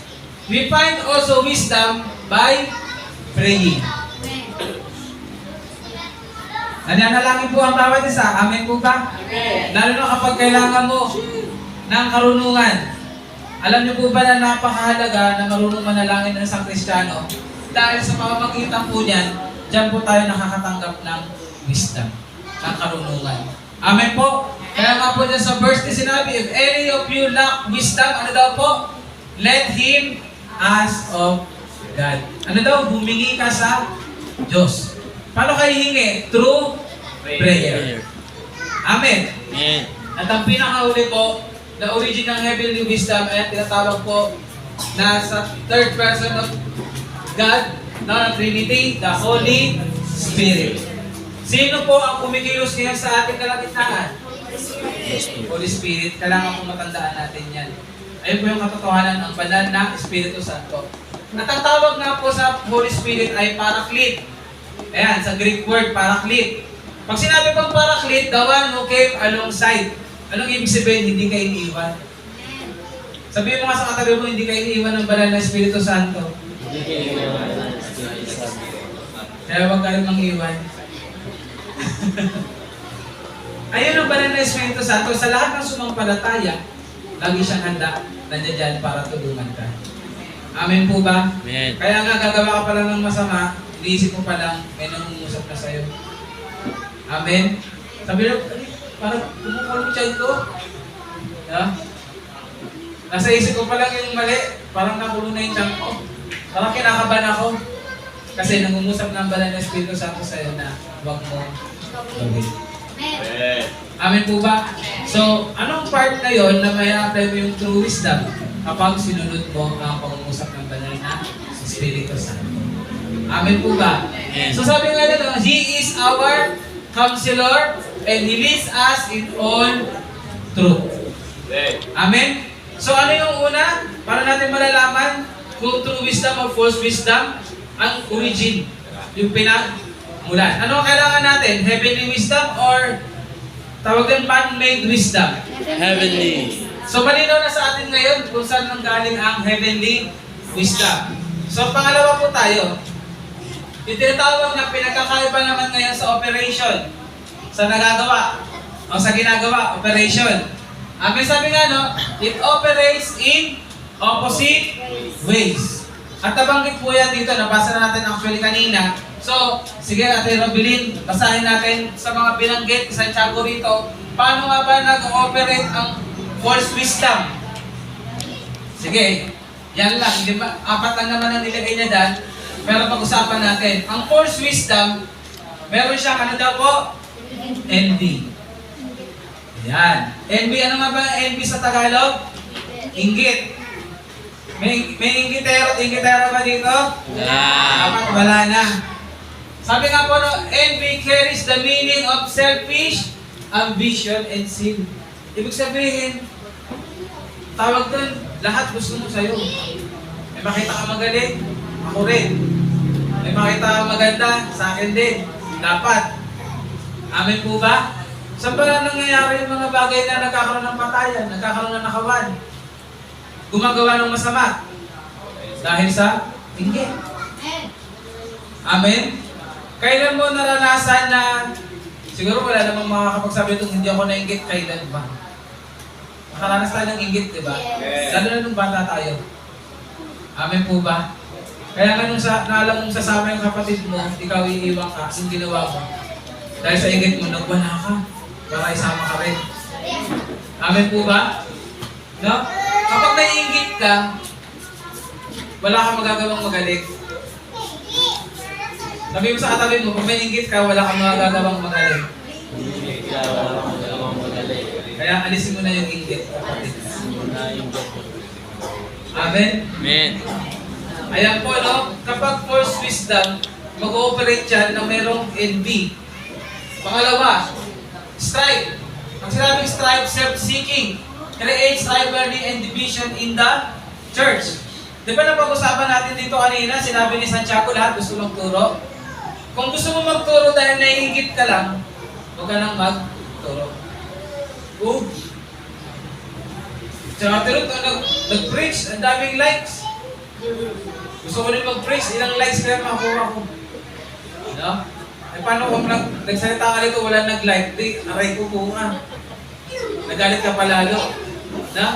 Speaker 1: we find also wisdom by praying. Nananalangin po ang bawat isa. Amen po ba? Lalo na kapag kailangan mo ng karunungan. Alam niyo po ba na napakahalaga na marunong manalangin ng isang Kristiyano? Dahil sa pamamagitan po niyan, diyan po tayo nakakatanggap ng wisdom, ng karunungan. Amen po? Kaya nga po dyan sa verse na sinabi, if any of you lack wisdom, ano daw po? Let him ask of God. Ano daw? Humingi ka sa Diyos. Paano kayo hingi? Through prayer. Amen.
Speaker 2: Amen.
Speaker 1: At ang pinakahuli po, the origin ng heavenly wisdom ay tinatawag po na sa third person of God, na Trinity, the Holy Spirit. Sino po ang kumikilos ngayon sa ating kalagitnaan? Holy Spirit. Kailangan po matandaan natin yan. Ayun po yung katotohanan ng banal na Espiritu Santo. At ang tawag nga po sa Holy Spirit ay Paraclete. Ayan, sa Greek word, Paraclete. Pag sinabi pang Paraclete, the one who came alongside. Anong ibig sabihin? Hindi ka iniiwan. Sabihin mo nga sa katabi mo, hindi ka iniiwan ng banal na Espiritu Santo. Kaya huwag kayo mang-iwan. Ayun ang banal na Espiritu Santo. Sa lahat ng sumampalataya, lagi siyang handa, nandiyan dyan para tulungan ka. Amen po ba?
Speaker 2: Amen.
Speaker 1: Kaya nga gagawa ka pa lang ng masama, iniisip mo pa lang, may nangungusap na sa'yo. Amen? Sabi na, parang kumukulong siya ito. Yeah? Nasa isip ko pa lang yung mali, parang nakulong na yung tiyan ko. Parang kinakabahan ako. Kasi nangungusap ng banal na Espiritu Santo sa'yo na huwag mo gawin. Amen po ba? So, anong part na yon na may apply mo yung true wisdom kapag sinunod mo ang pangungusap ng banal na Espiritu Santo? Amen po ba? So sabi nga nito, He is our Counselor and He leads us in all truth. Amen? So ano yung una? Para natin malalaman kung true wisdom or false wisdom, ang origin, yung pinagmulan. Ano ang kailangan natin? Heavenly wisdom or tawag din man-made wisdom?
Speaker 2: Heavenly.
Speaker 1: So malinaw na sa atin ngayon kung saan nanggaling ang heavenly wisdom. So pangalawa po tayo, yung tinatawag na pinagkakaiba naman ngayon sa operation, sa nagagawa, o sa ginagawa, operation. May sabi nga, no, it operates in opposite ways. At nabanggit po yan dito, nabasa na natin actually kanina. So, sige Ate Robilin, basahin natin sa mga binanggit sa Santiago rito, paano nga ba nag-ooperate ang false wisdom? Sige, yan lang. Hindi ba? 4 lang naman ang nilagay niya dyan. Pero pag-usapan natin. Ang false wisdom, meron siyang ano daw po? Envy. Yan. Envy, ano nga ba envy sa Tagalog? Inggit. May inggitero at inggitero ba dito? Dapat wala na. Sabi nga po, no, envy carries the meaning of selfish ambition and sin. Ibig sabihin, tawag doon, lahat gusto mo sa'yo. May makita ka magaling, ako rin. May makita ka maganda, sa akin din. Dapat. Amen po ba? Saan ba nangyayari yung mga bagay na nagkakaroon ng patayan, nagkakaroon ng nakawan? Gumagawa ng masama. Dahil sa inggit. Amen? Kailan mo naranasan na, siguro wala namang makakapagsabi itong hindi ako nainggit, kailan ba? Nakaranas tayo ng inggit, di ba? Lalo na nung bata tayo. Amen po ba? Kaya nga nung naalam mong sasama yung kapatid mo, ikaw iiwan ka, yung ginawa mo. Dahil sa inggit mo, nagwala ka. Para isama ka rin. Amen po ba? No? Kapag may inggit ka, wala kang magagawang magaling. Sabi mo sa katabi mo, pag may inggit ka, wala kang magagawang magaling. Kaya alisin mo na yung inggit, kapatid. Amen?
Speaker 2: Amen.
Speaker 1: Ayan po, no? Kapag false wisdom, mag-ooperate yan na mayroong envy. Pangalawa, strife. Ang sinabing strife, self-seeking, creates rivalry and division in the church. Di ba napag-usapan natin dito kanina, sinabi ni Santiago, lahat gusto magturo? Kung gusto mo magturo dahil naiingit ka lang, huwag ka nang magturo. Tsaka tirot, nag-preach, ang daming likes. Gusto ko rin mag-preach, ilang likes kaya makuha ko. No? Eh paano kung nagsalita ka rito, wala nag-like, di, aray ko po nga. Nagalit ka palalo. No?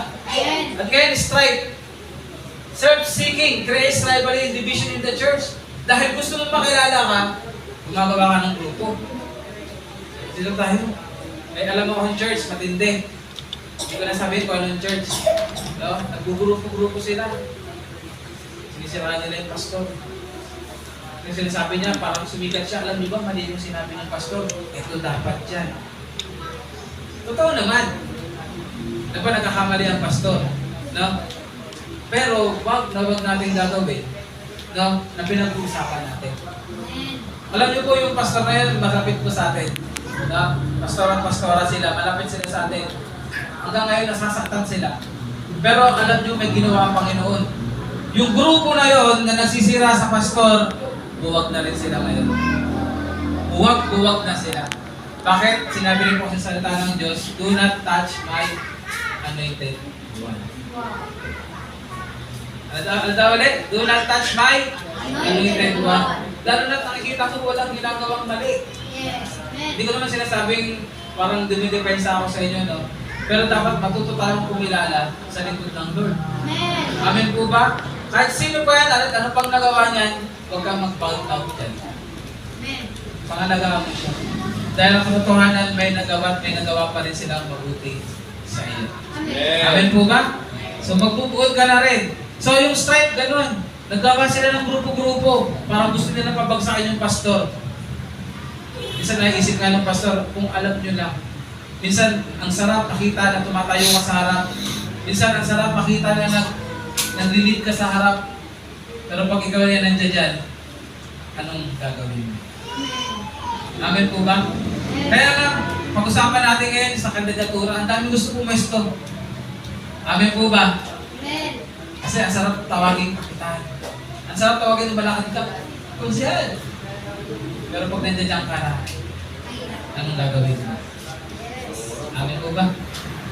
Speaker 1: At ngayon, strife. Self-seeking creates rivalry and division in the church. Dahil gusto mo makilala ka, gumagawa ka ng grupo. Sino tayo? Eh, alam mo akong church, matindi. Hindi ko na sabihin kung anong church. No? Naggugrupo-grupo sila. Sinisiraan nila yung pastor. Yung sinasabi niya, parang sumikat siya. Alam niyo ba, mali yung sinabi ng pastor. Ito dapat yan. Totoo naman. Na ba nagkakamali ang pastor? No? Pero, wag natin gagawin. No? Na pinag-uusapan natin. Alam niyo po yung pastor na yun, malapit po sa atin. No? Pastor at pastora sila, malapit sila sa atin. Hanggang ngayon, nasasaktan sila. Pero alam niyo, may ginawa ang Panginoon. Yung grupo na yon na nagsisira sa pastor, buwag na rin sila ngayon. Buwag na sila. Bakit? Sinabi rin po sa salita ng Diyos, do not touch my anointed one. Ano daw ulit? Do not touch my anointed one. Lalo na nakikita ko walang ginagawang mali. Hindi ko naman sinasabing parang dumidepensa ako sa inyo, no? Pero dapat matuto tayong kumilala sa likod ng Lord. Amen po ba? Kahit sino pa yan, ano pang nagawa niyan, huwag kang mag-bow out dyan. Pangalagaan mo siya. Dahil ang katotohanan, may nagawa pa rin silang mabuti sa iyo. Amen po ba? So magbubuod ka na rin. So yung strife, ganun. Naggawa sila ng grupo-grupo para gusto nila pabagsakin yung pastor. Minsan naisip nga ng pastor, kung alam nyo lang. Minsan, ang sarap makita na tumatayo ka sa harap. Minsan, ang sarap makita na nag-lead ka sa harap. Pero pag ikaw yan nandiyan dyan, anong gagawin mo? Amen po ba? Kaya nga, pag-usapan natin ngayon sa kandidatura, ang dami gusto pumesto. Amen po ba?
Speaker 4: Amen.
Speaker 1: Kasi ang sarap tawagin kapitan. Ang sarap tawagin ng balakad ka. Konsyal. Pero pag nandiyan ka na, anong gagawin mo? Amen po ba?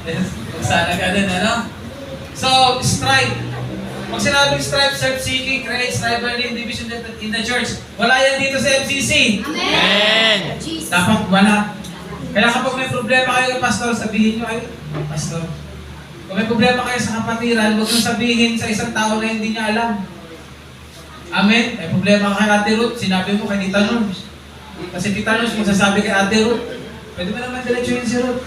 Speaker 1: Yes. Kung sana ka din, ano? So, strive. Pag sinabing strive, self-seeking, creates rivalry and division in the church, wala yan dito sa FCC.
Speaker 2: Amen.
Speaker 4: Jesus.
Speaker 1: Dapat wala. Kaya kapag may problema kayo, pastor, sabihin nyo, ay, pastor, kung may problema kayo sa kapatiran, huwag nyo sabihin sa isang tao na hindi niya alam. Amen? May problema ka kay Ate Ruth, sinabi mo kay Tita Norms. Kasi Tita Norms, kung sasabi kay Ate Ruth, pwede mo naman diretsuhin si Ruth.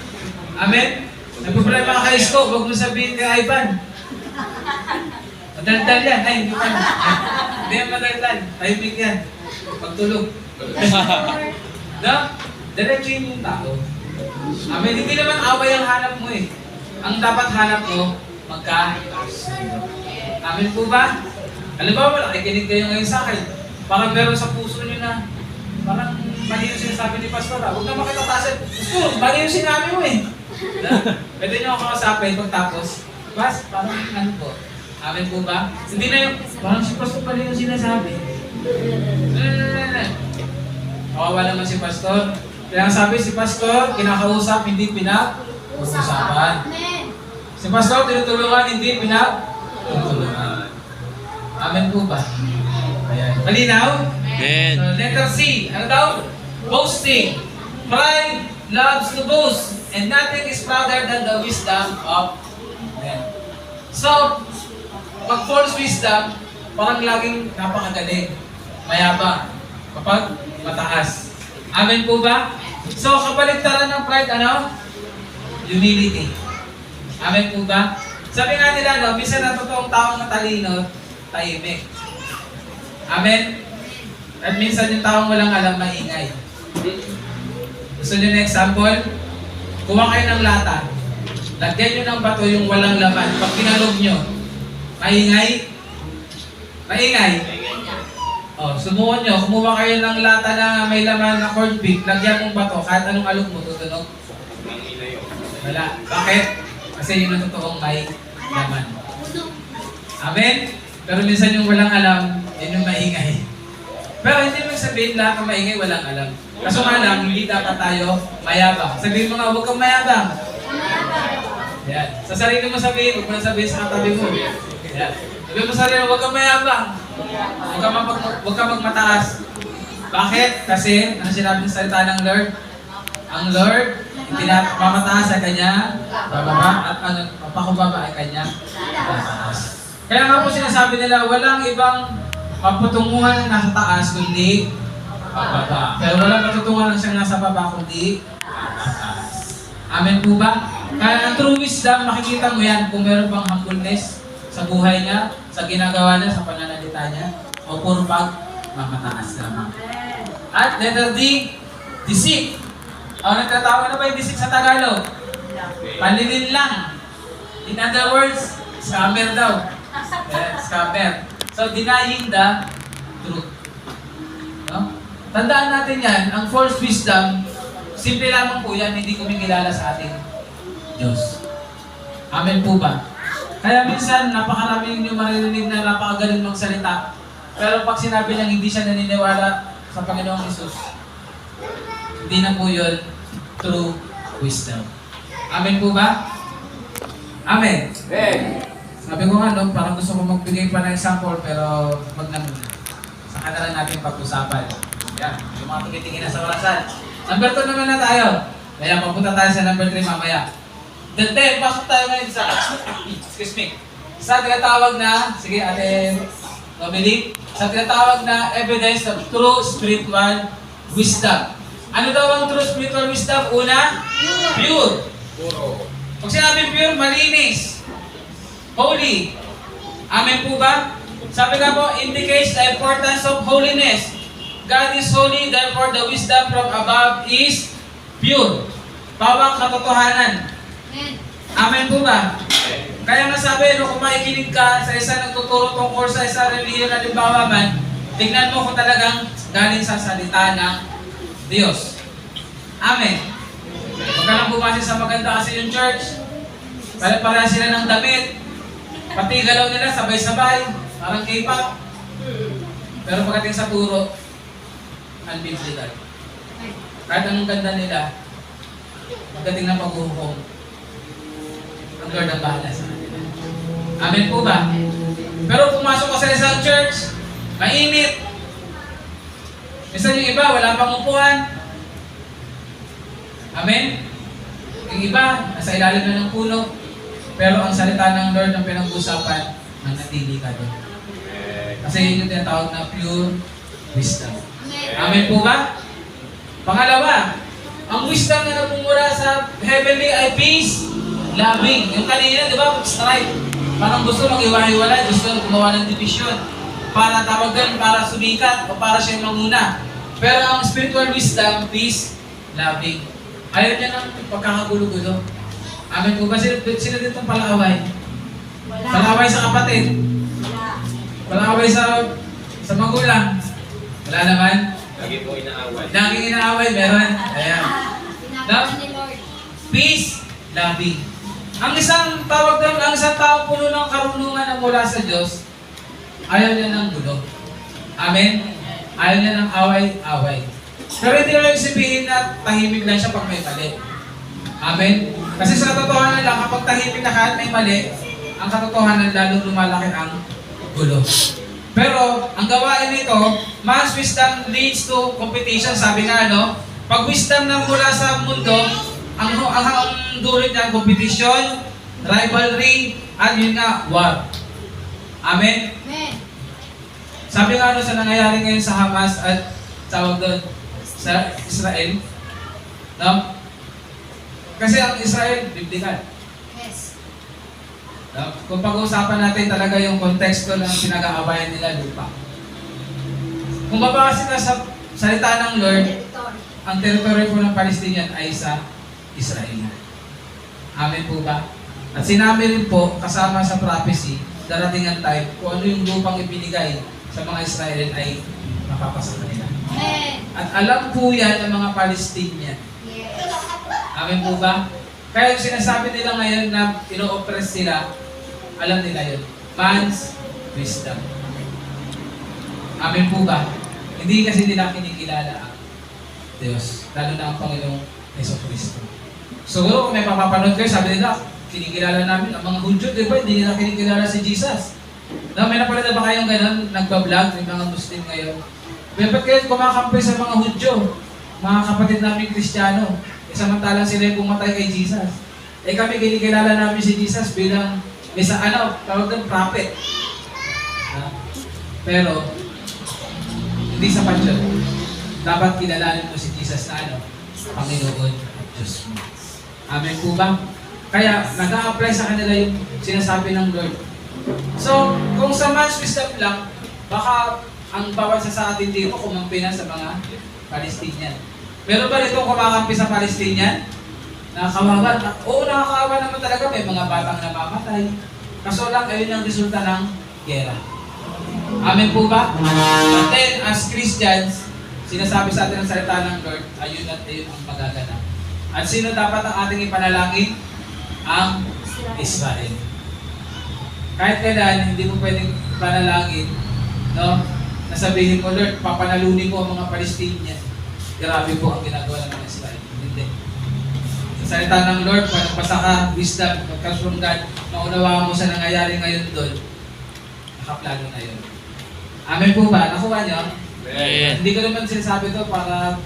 Speaker 1: Amen? May problema ka kay Isko, huwag mo sabihin kay Ivan. Madaldal yan. Ay, hindi pa. Hindi yan madaldal. Tahimik yan. Pagtulog. No? Diretsuhin yung tao. Amen? Hindi naman away ang hanap mo eh. Ang dapat hanap mo, magkakasundo. Amen po ba? Alam ba, nakikinig kayo ngayon sa akin. Parang meron sa puso nyo na, parang mali yung sinasabi ni Pastor. Huwag na makitatasin. Pastor, mali yung sinabi mo eh. Pwede nyo ako kasapin pagtapos. Pas, parang ano po? Amen po ba? Hindi na yung, parang si Pastor mali yung sinasabi. Kawawa naman si Pastor. Kaya ang sabi si Pastor, kinakausap, hindi pinag-usapan.
Speaker 4: Amen.
Speaker 1: Si Pastor, tinutulungan, hindi pinag-tutulungan. Amen po ba? Ayan. Malinaw?
Speaker 2: Amen.
Speaker 1: So, letter C. Ano daw? Boasting. Pride loves to boast, and nothing is prouder than the wisdom of men. So, pag false wisdom, parang laging napakagaling. Mayabang. Kapag mataas. Amen po ba? So, kabaligtaran ng pride, ano? Humility. Amen po ba? Sabi nga nila, no, minsan na totoong taong matalino, tahimik. Amen? At minsan yung taong walang alam, maingay. Gusto nyo na example? Kuha kayo ng lata. Lagyan nyo ng bato yung walang laman. Pag kinalog nyo, maingay? Maingay? O, subukan nyo. Kumuha kayo ng lata na may laman na corned beef. Lagyan mong bato. Kahit anong alog mo, tutunog? Wala. Bakit? Kasi yun ang totoong may laman. Amen? Pero minsan yung walang alam, yun yung maingay. Pero hindi mo sabihin lahat ng maingay walang alam. Kaso nga lang, hindi dapat tayo mayabang. Sabihin mo nga, huwag kang mayabang. Yan. Sa sarili mo sabihin, huwag mo na sabihin sa katabi mo. Yan. Sabihin mo sa sarili mo, huwag kang mayabang. Huwag kang magmataas. Bakit? Kasi, ano sinabi ng salita ng Lord? Ang Lord, mamataas sa kanya, bababa, at ano, mapakubaba ay kanya, babataas. Kaya nga po sinasabi nila, walang ibang paputunguhan na nasa taas, kundi pababa. Pero walang patutunguhan na siyang nasa baba, kundi pataas. Amen po ba? Kaya ang true wisdom, makikita mo yan kung meron bang humbleness sa buhay niya, sa ginagawa niya, sa pananalita niya, o puro mamataas lamang. At letter D, deceit. Nagtatawag na ba yung deceit sa Tagalog? Panlilin lang. In other words, scammer daw. Scammer. So, denying the truth. No? Tandaan natin yan, ang false wisdom, simple lamang po yan, hindi kumikilala sa ating Diyos. Amen po ba? Kaya minsan, napakaraming yung maririnig na napakagaling magsalita. Pero pag sinabi niyang hindi siya naniniwala sa Panginoong Hesus, hindi na po yun true wisdom. Amen po ba? Amen.
Speaker 3: Amen.
Speaker 1: Sabi ko nga, no, parang gusto ko magbigay pa ng example, pero wag na muna. Saka na lang natin pag-usapan. Yan, yung mga tumitingin na sa orasan. Number 2 naman na tayo. Kaya mapunta tayo sa number 3 mamaya. Then, pasok tayo ngayon sa, excuse me, sa tinatawag na, sige ate Nomelie, sa tinatawag na evidence of true spiritual wisdom. Ano daw ang true spiritual wisdom? Una, pure. Pag sinabi pure, malinis. Holy. Amen po ba? Sabi nga po, indicates the importance of holiness. God is holy, therefore the wisdom from above is pure. Pawang katotohanan. Amen po ba? Kaya nga sabi, kung makikinig ka sa isa nagtuturo tungkol sa isa relihiyon na limbawa man, tignan mo kung talagang galing sa salita ng Diyos. Amen. Huwag ka lang bumasa sa maganda kasi yung church. Pare-pareha sila ng damit. Pati galaw nila sabay-sabay. Parang K-pop. Pero pagdating sa turo, unbiblical. Kahit anong ganda nila, pagdating ng paghuhukom, ang Lord ang bahala sa kanila. Amen po ba? Pero pumasok ka sa isang church, mainit. Minsan yung iba, wala pang upuan. Amen? Yung iba, nasa ilalim na ng puno. Pero ang salita ng Lord ang pinag-usapan, nanatili ka doon. Kasi yun yung tinatawag na pure wisdom. Amen po ba? Pangalawa, ang wisdom na nagmumula sa heavenly ay peace, loving. Yung kanina, di ba, strife. Parang gusto mag-iwa-hiwalay, gusto gumawa ng division. Para tawagan, para sumikat, o para siya manguna. Pero ang spiritual wisdom, peace, loving. Ayaw niya ng pagkakagulo-gulo. Amen po ba? Sino ditong palaaway? Palaaway sa kapatid? Palaaway sa magulang? Wala naman?
Speaker 3: Lagi po inaaway.
Speaker 1: Laging inaaway, meron. Ayan.
Speaker 4: Pinapagawa ni Lord.
Speaker 1: Peace, loving. Ang isang tawag doon, ang isang tao puno ng karunungan na mula sa Diyos, ayaw niya ng gulo. Amen? Ayaw niya ng away-away. Pero hindi lang sabihin na tahimik lang siya pag may mali. Amen? Kasi sa katotohanan lang, kapag tahimik na kahit may mali, ang katotohanan lalong lumalaki ang gulo. Pero, ang gawain nito, man's wisdom leads to competition. Sabi nga, no? Pag wisdom na mula sa mundo, ang dulot niya, competition, rivalry, at yun nga, war. Amen?
Speaker 4: Amen.
Speaker 1: Sabi nga sa nangyayari ngayon sa Hamas at tawag doon sa Israel, no? Kasi ang Israel, biblical.
Speaker 4: Yes.
Speaker 1: No? Kung pag-uusapan natin talaga yung konteksto ng pinag-aabayan nila lupa. Kung babasa ka sa salita ng Lord,
Speaker 4: Territory.
Speaker 1: ang teritoryo po ng Palestinian ay sa Israel. Amen po ba? At sinabi rin po, kasama sa prophecy, darating ang time, kung ano yung lupang ibinigay sa mga Israel ay mapapasa kanila.
Speaker 4: Amen.
Speaker 1: At alam po yan ng mga Palestinian.
Speaker 4: Yes.
Speaker 1: Amen po ba? Kaya yung sinasabi nila ngayon na ino-oppress sila, alam nila yun. Man's wisdom. Amen po ba? Hindi kasi nila kinikilala ang Diyos, lalo na ang Panginoong Jesucristo. Siguro kung may papapanood kayo, sabi nila, kinikilala namin ang mga Hudyo, di ba? Hindi nila kinikilala si Jesus. May napalala ba kayong gano'n, nagbablog, may mga Muslim ngayon? Ba't kayo kumakampi sa mga Hudyo, mga kapatid namin Kristiyano? Samantalang sila yung pumatay kay Jesus. Kami kinikilala namin si Jesus bilang tawag ng prophet. Pero, hindi sapat yun. Dapat kilalanin mo si Jesus na Panginoon at Diyos mo. Amen po ba? Kaya, nag-a-apply sa kanila yung sinasabi ng Lord. So, kung sa man's wisdom lang, baka ang bawat sa atin dito kumampi na sa mga Palestinian. Meron ba nitong kumakampi sa Palestinian? Nakakawawa? Oo, nakakawawa naman talaga. May mga batang namamatay. Kaso lang, ayun ang resulta ng gera. Amen po ba? But then, as Christians, sinasabi sa atin ang salita ng Lord, ayun at ayun ang magaganap. At sino dapat ang ating ipanalangin? Ang Israel. Kahit kailan, hindi mo pwedeng ipanalangin, no? Nasabihin mo, Lord, papanalunin ko ang mga Palestinian. Grabe po ang ginagawa ng mga Israel. Hindi. Sa salita ng Lord, kung nagpasa ka, wisdom, pagkasunod, maunawaan mo sa nangyayari ngayon doon, nakaplano na yun. Amen po ba? Nakuha niyo?
Speaker 2: Amen.
Speaker 1: Hindi ko naman sinasabi to para,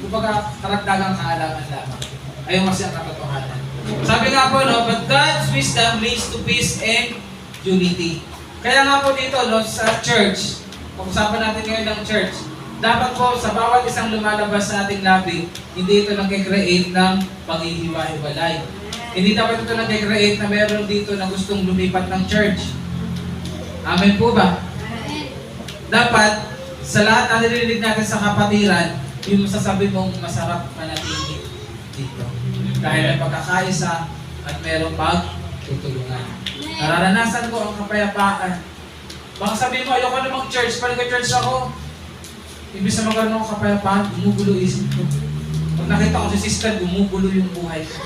Speaker 1: kumbaga, karagdagang kaalaman lamang. Ayun kasi ang katotohanan. Sabi nga po, no, but God's wisdom leads to peace and unity. Kaya nga po dito, no, sa church, pag-usapan natin ngayon ng church, dapat po sa bawat isang lumalabas sa ating labi, hindi ito nag-create ng paghihiwa-hiwalay. Hindi dapat ito nag-create na meron dito na gustong lumipat ng church. Amen po ba? Dapat, sa lahat na nililinig natin sa kapatiran, yung masasabi mong masarap manatili dito. Dahil may pagkakaisa at merong pagtutulungan. Nararanasan ko ang kapayapaan. Baka sabihin mo, ayoko namang church, pag church ako, ibig sa magkaroon ng kapayapaan, gumugulo isip ko. Pag nakita ko si sister, gumugulo yung buhay ko.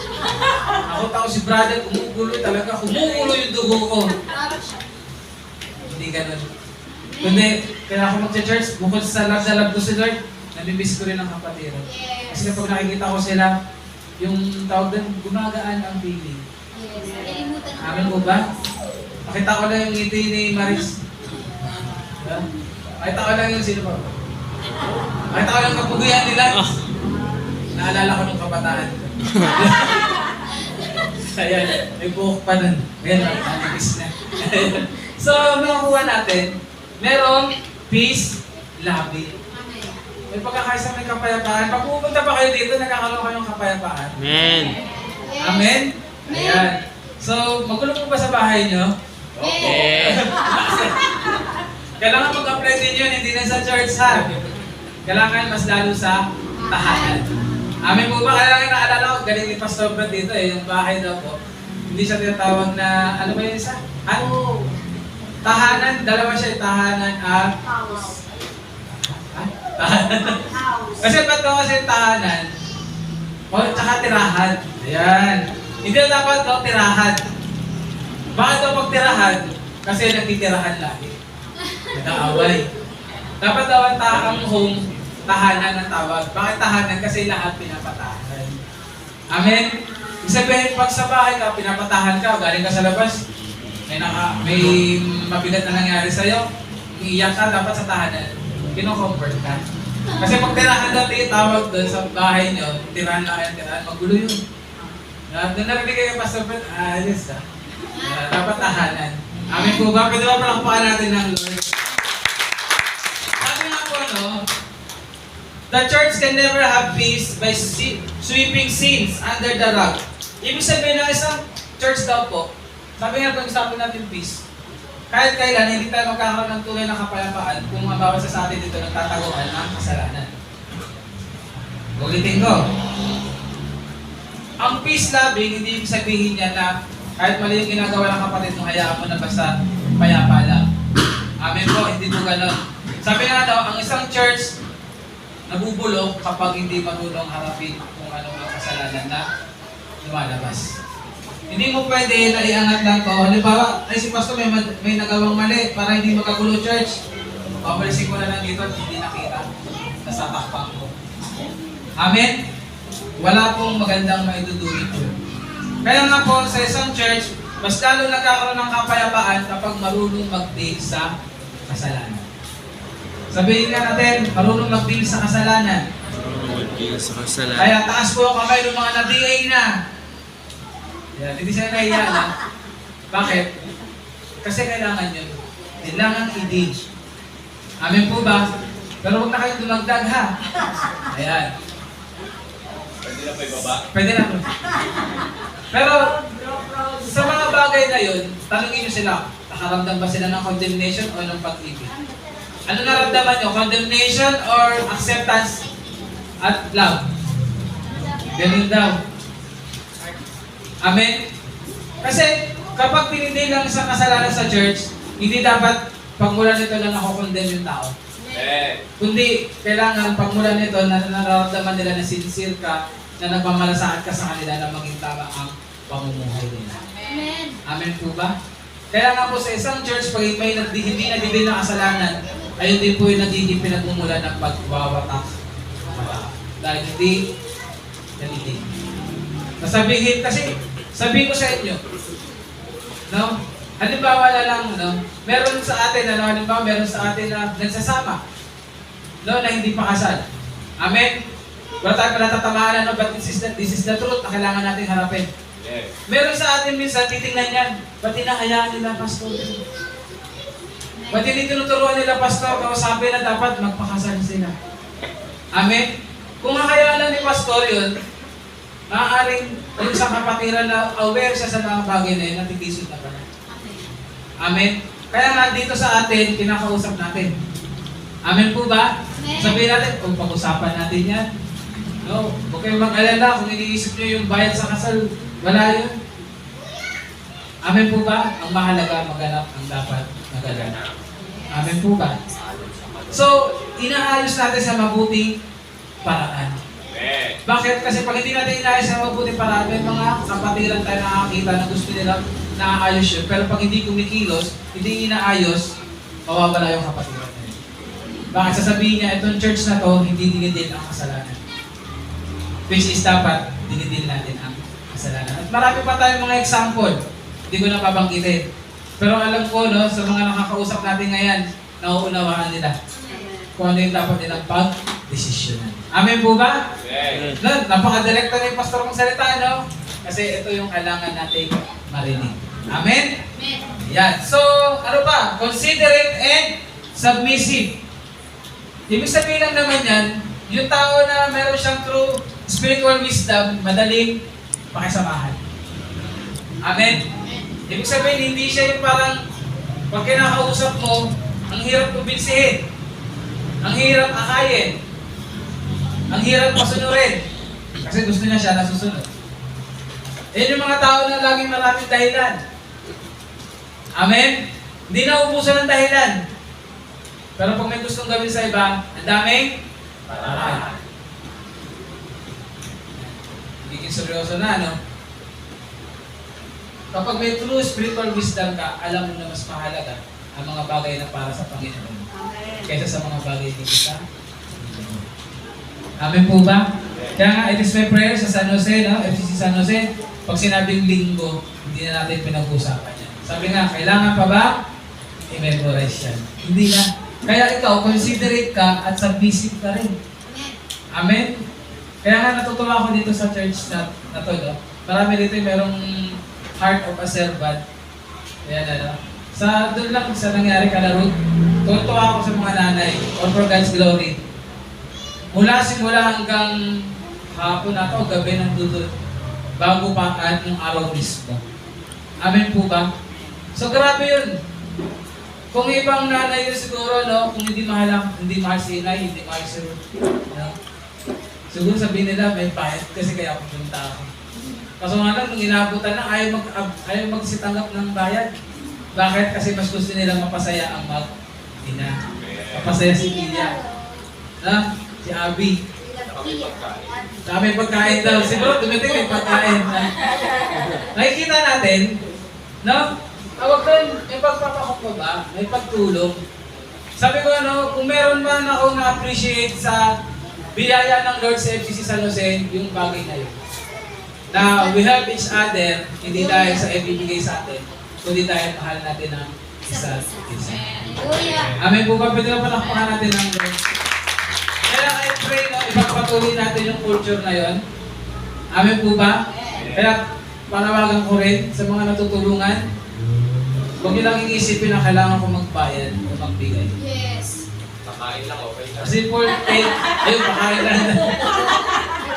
Speaker 1: Nakita ko si brother, gumugulo talaga. Gumugulo yung dugo ko. Hindi ganun. Kundi, kaya ako mag-church, bukod sa love ko si Lord, namimiss ko rin ang kapatiran. Kasi
Speaker 4: Yes.
Speaker 1: kapag nakikita ko sila, yung tawag doon, gumagaan ang feeling.
Speaker 4: Yes. Nalilimutan ko.
Speaker 1: Amin po ba? Pakita ko lang yung ngiti ni Maris. Diba? Pakita ko lang yung sino pa. Pakita ko lang yung kapuguyan nila. Naalala ko nung kabataan ko. Ayan, may buhok pa nun. Ayan, nanipis na. So, makakuha natin, merong peace, loving.
Speaker 4: Amen.
Speaker 1: May pagkakaisa may kapayapaan. Pag pupunta pa kayo dito, nagkakaroon kayo ng kapayapaan.
Speaker 2: Amen.
Speaker 4: Yes.
Speaker 1: Amen? Ayan. So, magulo po ba sa bahay nyo?
Speaker 2: Eh.
Speaker 1: Kailangan mag-apply din yun, hindi na sa church ha. Kailangan mas lalo sa tahanan. Amin po ba? Kailangan naalala ko, galing ni Pastor Brad dito yung bahay daw po. Hindi siya tinatawag na, ano ba yun isa? Ano? Tahanan, dalawa siya, tahanan at...
Speaker 4: House.
Speaker 1: Ha? Tahanan.
Speaker 4: House.
Speaker 1: Kasi ba't daw kasi tahanan? O, tsaka tirahan. Ayan. Hindi na dapat daw tirahan. Bakit daw magtirahan? Kasi nagtitirahan lagi. Nag-aaway. Dapat daw ang home, tahanan ang tawag. Bakit tahanan? Kasi lahat pinapatahan. Amen? Ibig sabihin, pag sa bahay ka, pinapatahan ka, galing ka sa labas, may mabigat na nangyari sa'yo, umiiyak ka, dapat sa tahanan, kinocomfort ka. Kasi pag tirahan daw tawag doon sa bahay nyo, tirahan na kayo, tirahan, magulo yun. Doon narinig kayo, Pastor Brad, ayos ah. Dapat tahanan. Amin po ba? Pwede ba palakpakan natin ng Lord? Sabi nga po, no? The church can never have peace by sweeping sins under the rug. Ibig sabihin ng isang church daw po, sabi nga pag usapan natin peace, kahit kailan hindi tayo magkakaroon ng tunay na kapayapaan kung ang bawat sa atin dito nagtataguan ng kasalanan. Ulitin ko. Ang peace loving, hindi ibig sabihin niya na kahit mali yung ginagawa ng kapatid mo, hayaan mo na basta payapa lang. Amen po, hindi po gano'n. Sabi nga daw, ang isang church nabubulok kapag hindi marunong harapin kung ano ang kasalanan na lumalabas. Hindi mo pwede na iangat lang ko. Halimbawa, ay si Pastor may nagawang mali para hindi makagulo church. Pabalisin ko na lang dito at hindi nakita. Nasatakpan ko. Amen? Wala pong magandang maidudulot ko. Kaya nga po, sa isang church, mas lalo nagkakaroon ng kapayapaan kapag marunong mag-deal sa kasalanan. Sabihin nga natin, marunong mag-deal sa kasalanan.
Speaker 2: Sa kasalanan.
Speaker 1: Kaya taas po ang kamay ng mga na-DA na. Yan, hindi siya nahiya na. Bakit? Kasi kailangan yun. Kailangan i-deal. Amen po ba? Pero huwag na kayong dumagdag ha. Ayan.
Speaker 3: Pwede na pa ibaba.
Speaker 1: Pwede na po. Pero sa mga bagay na yun, tanungin nyo sila, nakaramdam ba sila ng condemnation o ng pag-ibig? Ano naramdaman nyo? Condemnation or acceptance at love? Ganun daw. Amen? Kasi kapag tinindi lang sa kasalanan sa church, hindi dapat pagmula nito na nakokondemn yung tao. Kundi kailangan pagmula nito na nararamdaman nila na sincere ka, na nagmamalasakit ka sa kanila na maging tama ang pamumuhay nila.
Speaker 4: Amen.
Speaker 1: Amen po ba? Kaya nga po sa isang church, pag may hindi nagdidil na kasalanan, ayun din po yung nagiging pinagmumula ng pagwawatak. Dahil hindi nagdidil. Nasabihin, kasi sabihin ko sa inyo, no? Halimbawa na lang, no? Meron sa atin, halimbawa meron sa atin na nagsasama, no? Na hindi pa kasal. Amen? Wala tayo natatamahan, no? But this is the truth na kailangan natin harapin.
Speaker 3: Yes.
Speaker 1: Meron sa atin minsan, titingnan yan, ba't hinahayaan nila, Pastor? Ba't hindi tinuturuan nila, Pastor, kausapin na dapat magpakasal sila? Amen? Kung hahayaan lang ni Pastor yun, maaaring yung sa kapatiran na aware siya sa mga bagay na yun, natitisod na pala. Amen? Kaya nga dito sa atin, kinakausap natin. Amen po ba?
Speaker 4: Amen.
Speaker 1: Sabihin natin, kung pag-usapan natin yan, no, huwag kayong mag-alala kung iniisip nyo yung bayad sa kasal, wala yun. Amen po ba? Ang mahalaga, maganap ang dapat magaganap. Amen po ba? So, inaayos natin sa mabuting paraan.
Speaker 3: Amen.
Speaker 1: Bakit? Kasi pag hindi natin inayos na mabuti para may mga kapatiran tayo nakakita na gusto nila naaayos yun. Pero pag hindi kumikilos, hindi inaayos, mawawala yung kapatiran na yun. Bakit? Sasabihin niya, itong church na to, hindi dinidin ang kasalanan. Which is dapat, dinidin natin ang kasalanan. At marami pa tayong mga example. Hindi ko na babanggitin. Pero alam ko, no, sa mga nakakausap natin ngayon, nauunawaan nila kung ano yung dapat nilang pag-desisyonan. Amen po ba?
Speaker 3: Amen.
Speaker 1: No, napaka-direkta na yung pastor kong salita, no? Kasi ito yung kailangan natin marinig. Amen?
Speaker 4: Amen.
Speaker 1: Yan. So, ano pa? Considerate and submissive. Ibig sabihin lang naman yan, yung tao na meron siyang true spiritual wisdom, madaling pakisamahan. Amen? Ibig sabihin, hindi siya yung parang pag kinakausap mo, ang hirap kumbinsihin, ang hirap akayin, ang hirap pasunurin. Kasi gusto niya siya nasusunod. Yan yung mga tao na laging maraming dahilan. Amen? Hindi na ubusan ng dahilan. Pero pag may gustong gawin sa iba, ang daming paraan. Magiging seryoso na, no? Kapag may true spiritual wisdom ka, alam mo na mas mahalaga ang mga bagay na para sa Panginoon kaysa sa mga bagay na sa Amen po ba? Kaya nga, it is my prayer sa San Jose, no? FCC San Jose, pag sinabing linggo, hindi na natin pinag-usapan yan. Sabi nga, kailangan pa ba? I-memorize yan. Hindi na. Kaya ikaw, considerate ka at submissive ka rin. Amen? Kaya nga natutuwa ako dito sa church na to, no? Marami dito yung merong heart of a servant. Ayan, ano? Doon lang sa nangyari kalaro, tuwa ako sa mga nanay, all for God's glory. Mula simula hanggang hapon na to, gabi ng dudod, bago pakaan yung araw mismo. Amen po ba? So grabe yun. Kung ibang nanay yun siguro, no, kung hindi mahal si inay, hindi mahal si Ruth, no? Siguro sabihin nila, may pahit kasi kaya pupunta ako. Kaso nga lang, nung inabutan na, ayaw magsitanggap ng bayad. Bakit? Kasi mas gusto nilang mapasaya ang mag-ina. Mapasaya si Tia. Na? Si Abby. May pagkain daw. Siguro dumating may pagkain. Nakikita natin, no? Tawag doon, may pagpapakumbaba, may pagtulong. Sabi ko, ano, kung meron man ako na-appreciate sa biyaya ng Lord sa FCC San Jose, yung bagay na yun. Na we help each other, hindi dahil sa ibibigay sa atin, kundi dahil mahal natin ang isa't isa. Amen po ba? Pwede na palakpakan natin ang Lord. Kaya I pray, no, ipagpatuloy natin yung culture na yon. Amen po ba? Kaya panawagan ko rin sa mga natutulungan, huwag niyo lang iisipin na kailangan ko magbayad o magbigay.
Speaker 4: Yes.
Speaker 3: Kakain lang, okay lang.
Speaker 1: Kasi for faith, ayun, pakain lang.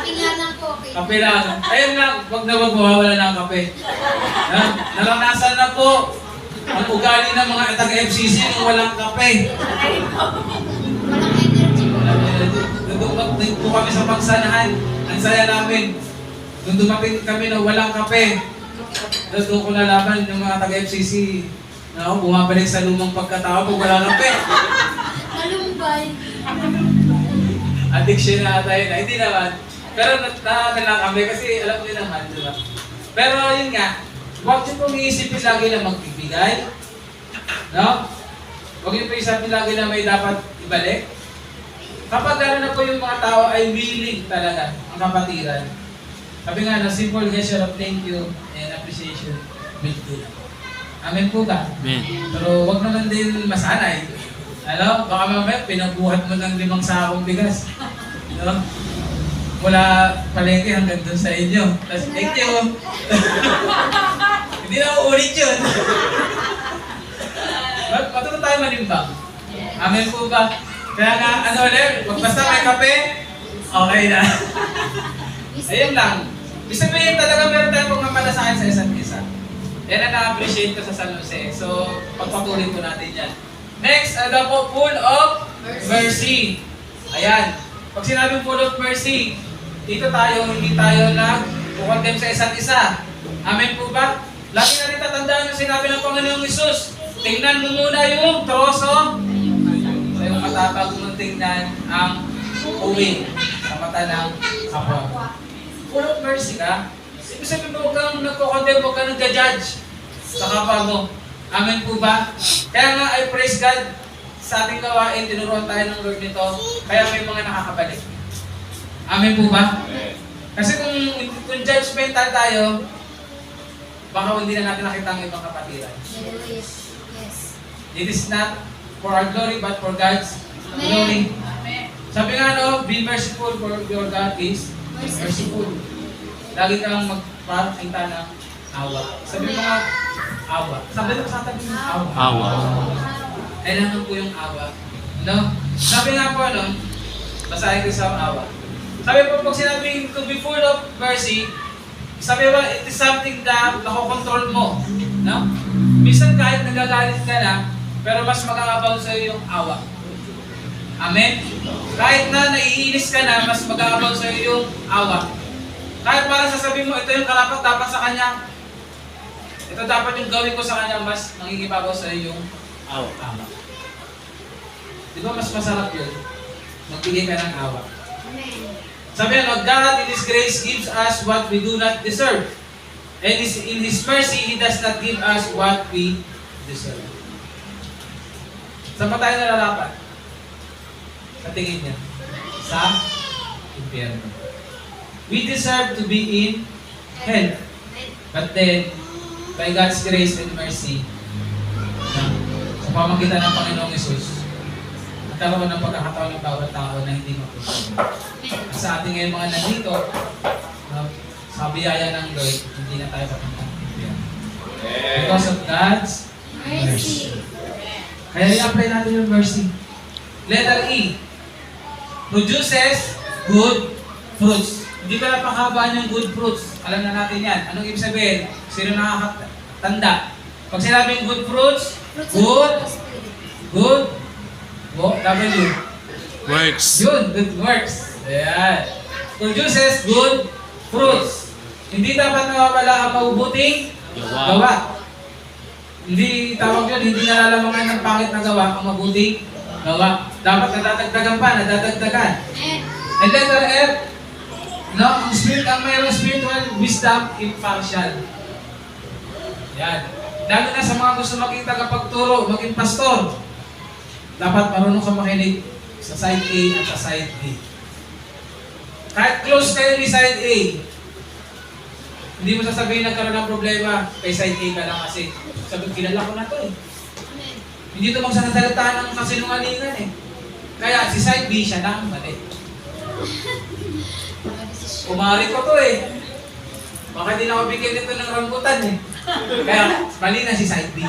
Speaker 4: Tingnan po.
Speaker 1: Kape lang. Ayun lang, wag na mawawala na ang kape. Naranasan na po ang ugali ng mga taga-FCC nung walang kape.
Speaker 4: Walang energy po.
Speaker 1: Nung po kami sa pagsanahan, ang saya namin. Nung dumating kami na walang kape, doon ko nalaman yung mga taga-FCC na ako bumabalik sa lumang pagkatao pag walang kape.
Speaker 4: Malumbay.
Speaker 1: Addiction na tayo na. Hindi naman. Pero nakaka lang kami kasi alam niyo naman, di ba? Pero yun nga, huwag niyo pong iisipin lagi na magbibigay. No? Huwag niyo pong isipin lagi na may dapat ibalik. Kapag gano'n na po yung mga tao ay willing talaga ang kapatiran. Sabi nga na simple gesture of thank you and appreciation will do na po. Amen po ba?
Speaker 2: Amen.
Speaker 1: Pero huwag naman din masanay. Ano? Baka mamaya pinabuhat mo ng 5 sakong bigas. No? Mula palengke hanggang doon sa inyo. Tapos, thank you. Hindi na uulit yun. Matuto tayo manimbang. Amen po ba? Kaya nga, ano ulit? Basta may kape, okay na. Ayun lang. Ibig sabihin talaga meron tayong pagmamalasakit sa isa't isa. Yan ang na-appreciate ko sa San Jose. So, pagpatuloy po natin yan. Next, ano po? Full of mercy. Ayan. Pag sinabing full of mercy, dito tayo, hindi tayo nag-condemn sa isa't isa. Amen po ba? Lagi na rin tatandaan yung sinabi ng Panginoong Isus. Tingnan mo muna yung troso. Sa yung matatag mong tingnan ang uwing sa mata ng kapwa. Full of mercy ka. Ibig sabihin mo, huwag kang nagko-condemn, huwag kang nagja-judge sa kapwa mo. Amen po ba? Kaya nga, I praise God sa ating gawain, tinuruan tayo ng Lord nito, kaya may mga nakakabalik. Amen po ba? Kasi kung judgmental tayo, baka hindi na natin nakita ang ibang kapatiran.
Speaker 4: Yes. Yes.
Speaker 1: It is not for our glory, but for God's glory. Sabi nga be merciful for your God is merciful. Lagi kang magpapakita ng awa. Sabi mo nga, awa. Sabi mo sa tabi ng awa.
Speaker 2: Awa.
Speaker 1: Kailangan po yung awa. No? Sabi nga po, basahin ko sa awa. Sabi po, pag sinabing to be full of mercy, sabi ba, it is something na nakokontrol mo. No? Minsan kahit nagagalit ka na, pero mas mag-aabaw sa'yo yung awa. Amen? Kahit na naiinis ka na, mas mag-aabaw sa'yo yung awa. Kahit parang sasabihin mo, ito yung karapat dapat sa kanya. Ito dapat yung gawin ko sa kanya, mas nangigibabaw sa'yo yung awa. Di ba mas masarap yun? Magbigay ka ng awa.
Speaker 4: Amen.
Speaker 1: Sabi nga, God in His grace gives us what we do not deserve. And in His mercy, He does not give us what we deserve. Saan pa tayo nararapat? Sa tingin niya? Sa impyerno. We deserve to be in hell. But then, by God's grace and mercy, sa pamagitan ng Panginoong Yesus, nagkaroon ng pagkakataon ng bawat tao na hindi mapupunta. Sa ating ngayon mga nandito, sa biyaya ng Lord, hindi na tayo papunta ng impyerno. Because of God's mercy. Kaya i-apply natin yung mercy. Letter E, produces good fruits. Hindi pa napakabaan yung good fruits. Alam na natin yan. Anong ibig sabihin? Sino nakakatanda? Pag sinabing good fruits, good, W.
Speaker 2: Works.
Speaker 1: Yun, good works. Ayan. Produces good fruits. Hindi dapat nawawala ang mabubuting gawa. Hindi tawag yun, hindi nalalamangan ng pangit na gawa ang mabuting gawa. Dapat nadadagdagan pa, nadadagdagan. And letter F, ang spirit, ang mayroong spiritual wisdom, impartial. Yan. Lalo na sa mga gusto makita kapag turo, maging pastor, dapat marunong ka makinig sa side A at sa side B. Kahit close kayo ni side A, hindi mo sasabihin nagkaroon ng problema kay side A ka lang kasi sabi, kilala ko na to eh. Hindi ito magsasalita ng kasinungalingan eh. Kaya si side B siya na ang mali. Umari ko to eh. Baka hindi na ako bigyan nito ng rambutan eh. Kaya mali na si side B.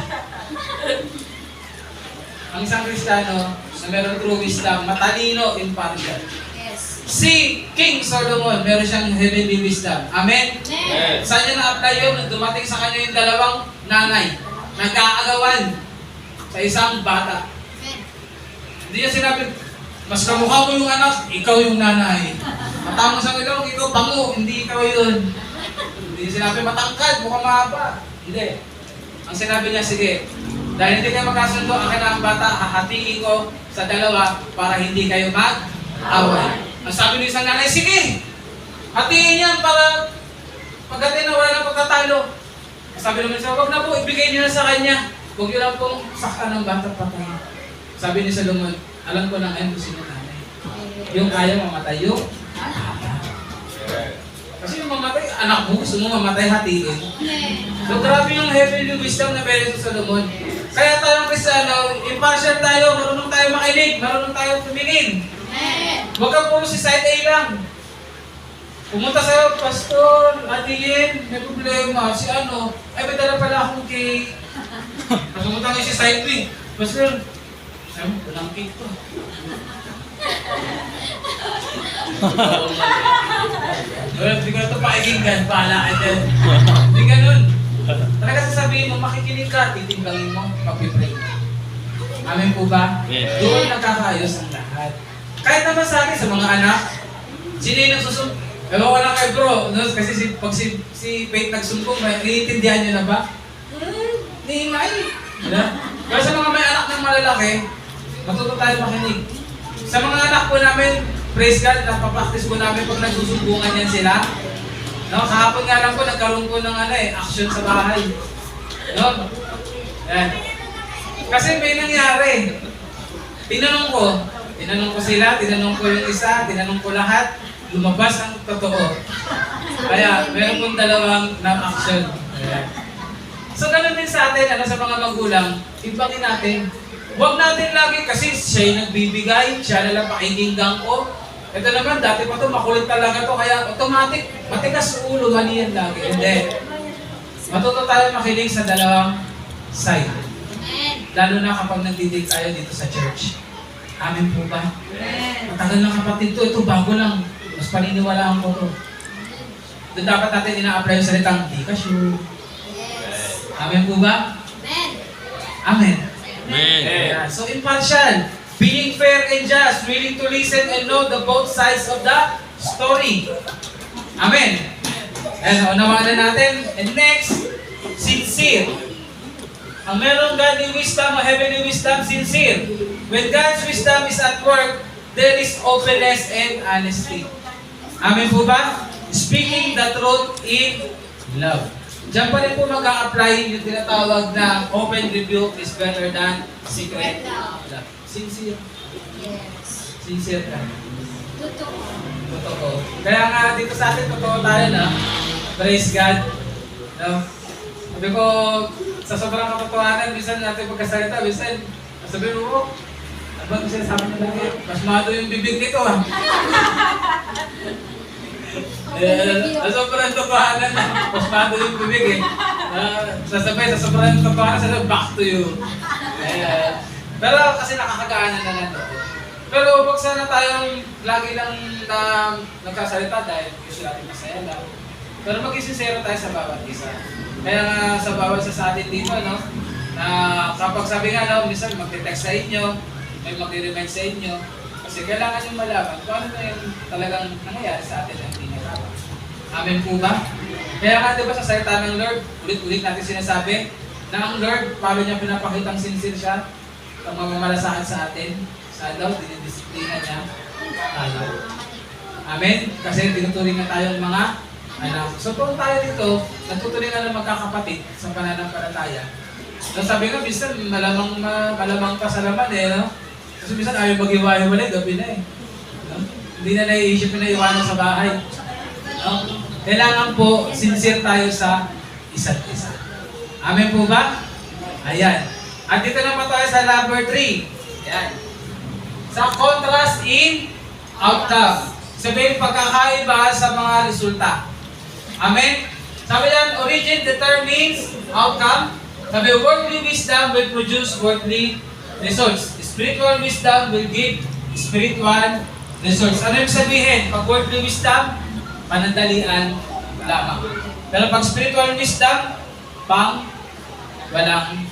Speaker 1: Ang isang Kristiyano na meron true wisdom, matalino, impartial.
Speaker 4: Yes.
Speaker 1: Si King Solomon, meron siyang heavenly wisdom. Amen?
Speaker 4: Amen.
Speaker 1: Saan niya na-apply yun? Nung dumating sa kanya yung dalawang nanay, nagkaagawan sa isang bata.
Speaker 4: Amen.
Speaker 1: Hindi niya sinabi, mas kamukha mo yung anak, ikaw yung nanay. Matamo sa ilong, ikaw bango, hindi ikaw yun. Hindi niya sinabi, matangkad, mukhang mahaba. Hindi. Ang sinabi niya, sige, dahil hindi kayo magkasundo, akin na ang bata, hahatiin ko sa dalawa para hindi kayo mag-away. Ang sabi ng isang nanay, sige, hatiin yan para pagdating na wala ng pagtatalo. Ang sabi naman siya, wag na po, ibigay niyo na sa kanya. Huwag niyo lang pong saktan ng bata patay. Sabi ni Solomon, alam ko na ngayon kung sino nanay. Yung kaya mamatay yung bata. Kasi yung mamatay, anak mo, gusto mo mamatay, hatiin. So grabe yung heavenly wisdom na meron sa Solomon. Kaya tayong Kristiyano, impartial tayo, marunong tayo makinig, marunong tayo tumingin. Huwag kang puro si side A lang. Pumunta sa'yo, Pastor, Adiin, may problema, si ano, ay may dala pala akong cake. Pumunta ngayon si side B, Pastor, ay mo, walang cake to. Hindi ko na ito pakikinggan, bahala ka dyan. Hindi ganun. Talaga sasabihin mo, makikinig ka, titimbangin mo, mag-pray. Amen po ba?
Speaker 2: Yes.
Speaker 1: Doon nagkakaayos ang lahat. Kahit naman sa akin, sa mga anak, sino yung nagsusumbong? Ewan ko lang kay bro, no? Kasi pag si Faith nagsumbong, naiintindihan niyo na ba? Niingay. Pero sa mga may anak ng malalaki, matuto tayo makinig. Sa mga anak po namin, praise God, napapractice po namin pag nagsusumbungan yan sila. No, kahapon nga lang po, nagkaroon po ng action sa bahay. No? Yan. Kasi may nangyari. Tinanong ko sila, tinanong ko yung isa, tinanong ko lahat, lumabas ang totoo. Kaya, meron pong dalawang na-action. Ayan. So, ganun din sa atin, sa mga magulang, ibangin natin. Huwag natin lagi, kasi siya yung nagbibigay, siya nalang pakikinggan ko. Ito naman, dati pa ito, makulit talaga to kaya automatic, matigas yung ulo, mali yan lagi. Hindi. Matuto tayo makinig sa dalawang side. Lalo na kapag nagdidig tayo dito sa church. Amin po ba? Matagal ng kapatid to, ito bago lang. Mas paniniwalaan ko to. Doon dapat natin ina-apply yung salitang, di ka sure. Amin po ba? Amen.
Speaker 2: Amen.
Speaker 1: Yeah. So impartial, being fair and just, willing to listen and know the both sides of the story. Amen. And unawaan na natin. And next, sincere. Ang merong godly wisdom o heavenly wisdom, sincere. When God's wisdom is at work, there is openness and honesty. Amen po ba? Speaking the truth in love. Diyan pa rin po mag-a-apply yung tinatawag na open rebuke is better than secret love. Sincere.
Speaker 4: Yes.
Speaker 1: Sincere ka.
Speaker 4: Totoo.
Speaker 1: Totoo. Kaya nga dito sa atin, totoo tayo na. Praise God. No? Sabi ko, sa sobrang katotohanan, minsan natin pagkasalita, minsan, sabi mo, ano ba ito sinasabi niya lagi? Mas mato yung bibig nito ah. Sa sobrang katotohanan, mas mato yung bibig eh. Sasabay, sa sobrang katotohanan, sabi, back to you. Pero kasi nakakagaanan na lang ito. Pero huwag sana tayong lagi lang nagkasalita dahil gusto natin masaya lang. Pero maging sincero tayo sa bawat isa. Kaya nga sa bawat isa sa atin dito, no? Na kapag sabi nga, no, minsan magte-text sa inyo, may mag-remind sa inyo, kasi kailangan yung malaman kung ano na yung talagang nangyayari sa atin ang hindi nakawa. Amen po ba? Kaya nga diba sa salita ng Lord, ulit-ulit natin sinasabi, na ang Lord, paano niya pinapakitang sincere siya, ang mamamalasakit sa atin, sa daw, dinidisiplina niya tayo. Amen? Kasi tinuturing na tayong mga anak. So kung tayo dito, natutulingan ng magkakapatid sa pananampalataya. So sabi nga, minsan malamang pa sa laman eh, no? Kasi minsan ayaw mag-iwahiwalay, gabi na eh. No? Hindi na naiisip na iwanan sa bahay. No? Kailangan po, sincere tayo sa isa't isa. Amen po ba? Ayan. At dito naman tayo sa number 3. Ayan. Sa contrast in outcome. Sabihin, pagkakaiba sa mga resulta. Amen? Sabi yan, origin determines outcome. Sabi, worldly wisdom will produce worldly results. Spiritual wisdom will give spiritual results. Ano yung sabihin? Pag worldly wisdom, panandalian lamang. Pero pag spiritual wisdom, walang